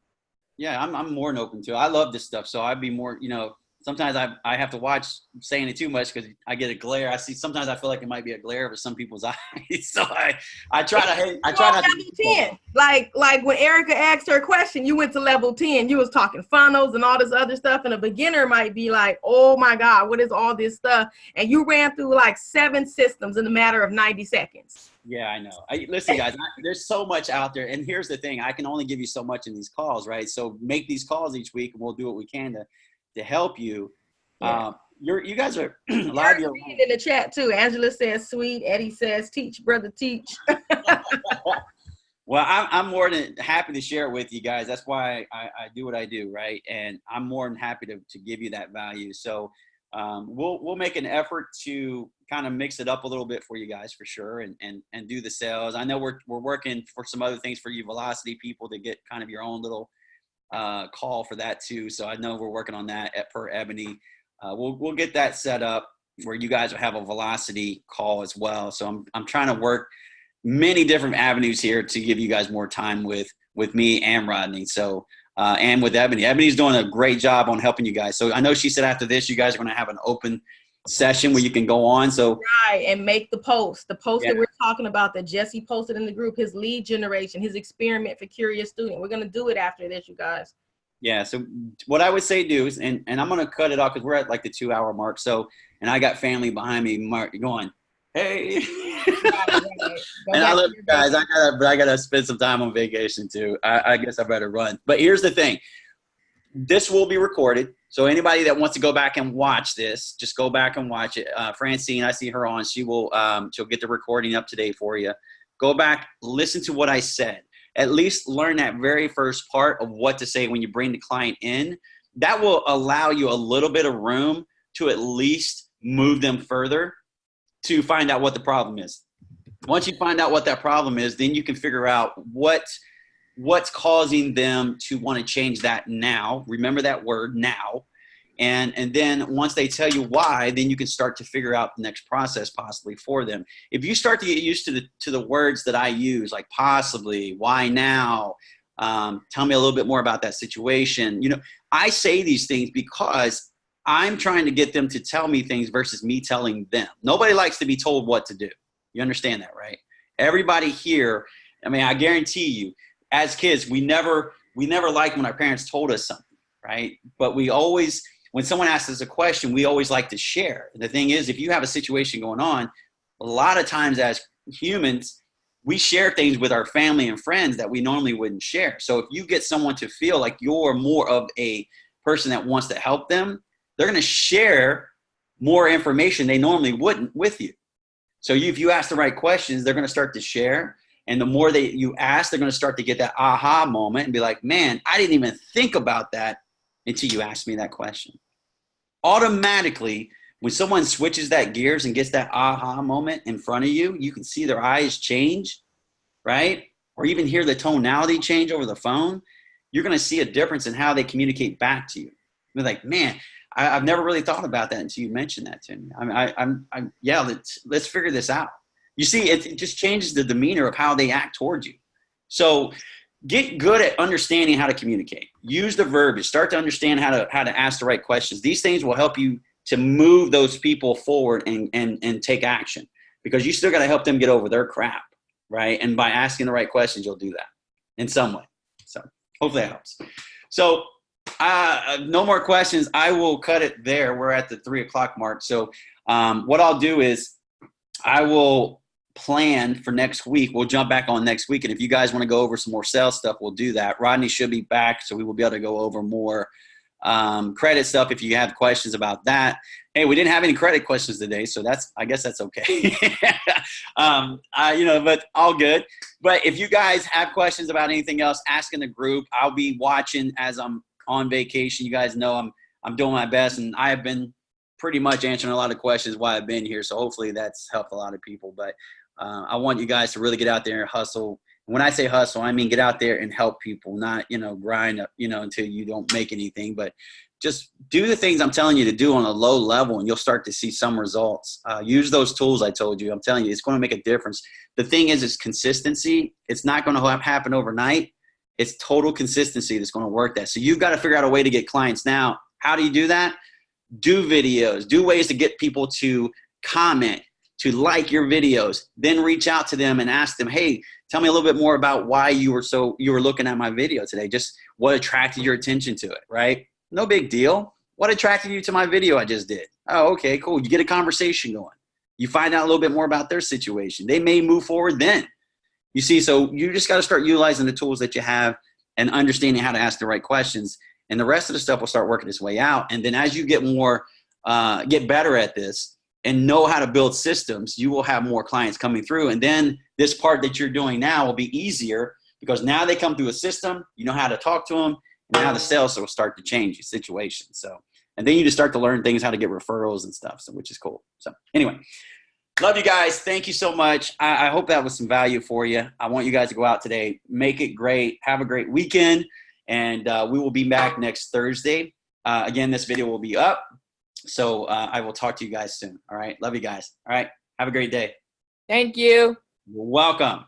Yeah, I'm more than open to it. I love this stuff, so I'd be more, sometimes I have to watch saying it too much because I get a glare. Sometimes I feel like it might be a glare for some people's eyes. So I try not to. Level 10. Like when Erica asked her question, you went to level 10. You was talking funnels and all this other stuff, and a beginner might be like, oh my God, what is all this stuff? And you ran through like 7 systems in a matter of 90 seconds. Yeah, I know. Listen, guys, there's so much out there. And here's the thing. I can only give you so much in these calls, right? So make these calls each week, and we'll do what we can to help you. Yeah. You guys are live. You're in the chat, too. Angela says, sweet. Eddie says, teach, brother, teach. Well, I'm more than happy to share it with you guys. That's why I do what I do, right? And I'm more than happy to give you that value. So we'll make an effort to kind of mix it up a little bit for you guys for sure, and do the sales. I know we're working for some other things for you velocity people to get kind of your own little call for that too. So I know we're working on that per Ebony. We'll get that set up where you guys will have a velocity call as well. So I'm trying to work many different avenues here to give you guys more time with me and Rodney. So and with Ebony. Ebony's doing a great job on helping you guys. So I know she said after this, you guys are going to have an open session where you can go on. So right, and make the post that we're talking about that Jesse posted in the group, his lead generation, his experiment for curious student. We're going to do it after this, you guys. Yeah. So what I would say do is, and I'm going to cut it off because we're at like the 2-hour mark. So, and I got family behind me going, hey, and I love you guys. I gotta spend some time on vacation too. I guess I better run. But here's the thing. This will be recorded. So anybody that wants to go back and watch this, just go back and watch it. Francine, I see her on. She'll get the recording up to date for you. Go back, listen to what I said. At least learn that very first part of what to say when you bring the client in. That will allow you a little bit of room to at least move them further to find out what the problem is. Once you find out what that problem is, then you can figure out what's causing them to want to change that now. Remember that word, now. And then once they tell you why, then you can start to figure out the next process possibly for them. If you start to get used to the words that I use, like possibly, why now, tell me a little bit more about that situation. I say these things because I'm trying to get them to tell me things versus me telling them. Nobody likes to be told what to do. You understand that, right? Everybody here, I mean, I guarantee you, as kids, we never liked when our parents told us something, right? But we always, when someone asks us a question, we always like to share. The thing is, if you have a situation going on, a lot of times as humans, we share things with our family and friends that we normally wouldn't share. So if you get someone to feel like you're more of a person that wants to help them, they're going to share more information they normally wouldn't with you. So if you ask the right questions, they're going to start to share. And the more you ask, they're going to start to get that aha moment and be like, man, I didn't even think about that until you asked me that question. Automatically, when someone switches that gears and gets that aha moment in front of you, you can see their eyes change, right? Or even hear the tonality change over the phone. You're going to see a difference in how they communicate back to you. You're like, man, I've never really thought about that until you mentioned that to me. Yeah, let's figure this out. You see, it just changes the demeanor of how they act towards you. So get good at understanding how to communicate. Use the verbiage. Start to understand how to ask the right questions. These things will help you to move those people forward and take action, because you still got to help them get over their crap, right? And by asking the right questions, you'll do that in some way. So hopefully that helps. So no more questions. I will cut it there. We're at the 3 o'clock mark. So what I'll do is I will plan for next week. We'll jump back on next week. And if you guys want to go over some more sales stuff, we'll do that. Rodney should be back, so we will be able to go over more credit stuff if you have questions about that. Hey, we didn't have any credit questions today, so I guess that's okay. But all good. But if you guys have questions about anything else, ask in the group. I'll be watching as I'm on vacation. You guys know I'm doing my best, and I have been pretty much answering a lot of questions while I've been here. So hopefully that's helped a lot of people. But I want you guys to really get out there and hustle. When I say hustle, I mean get out there and help people, not, grind up, until you don't make anything, but just do the things I'm telling you to do on a low level, and you'll start to see some results. Use those tools I told you. I'm telling you, it's going to make a difference. The thing is consistency. It's not going to happen overnight. It's total consistency that's going to work that. So you've got to figure out a way to get clients now. How do you do that? Do videos. Do ways to get people to comment, to like your videos. Then reach out to them and ask them, hey, tell me a little bit more about why you were looking at my video today. Just what attracted your attention to it, right? No big deal. What attracted you to my video I just did? Oh, okay, cool. You get a conversation going. You find out a little bit more about their situation. They may move forward then. You see, so you just got to start utilizing the tools that you have and understanding how to ask the right questions. And the rest of the stuff will start working its way out. And then as you get more, get better at this and know how to build systems, you will have more clients coming through. And then this part that you're doing now will be easier because now they come through a system. You know how to talk to them. And now the sales will start to change your situation. So, and then you just start to learn things, how to get referrals and stuff. So, which is cool. So anyway. Love you guys. Thank you so much. I hope that was some value for you. I want you guys to go out today, make it great, have a great weekend, and we will be back next Thursday. Again, this video will be up, so I will talk to you guys soon. All right. Love you guys. All right. Have a great day. Thank you. You're welcome.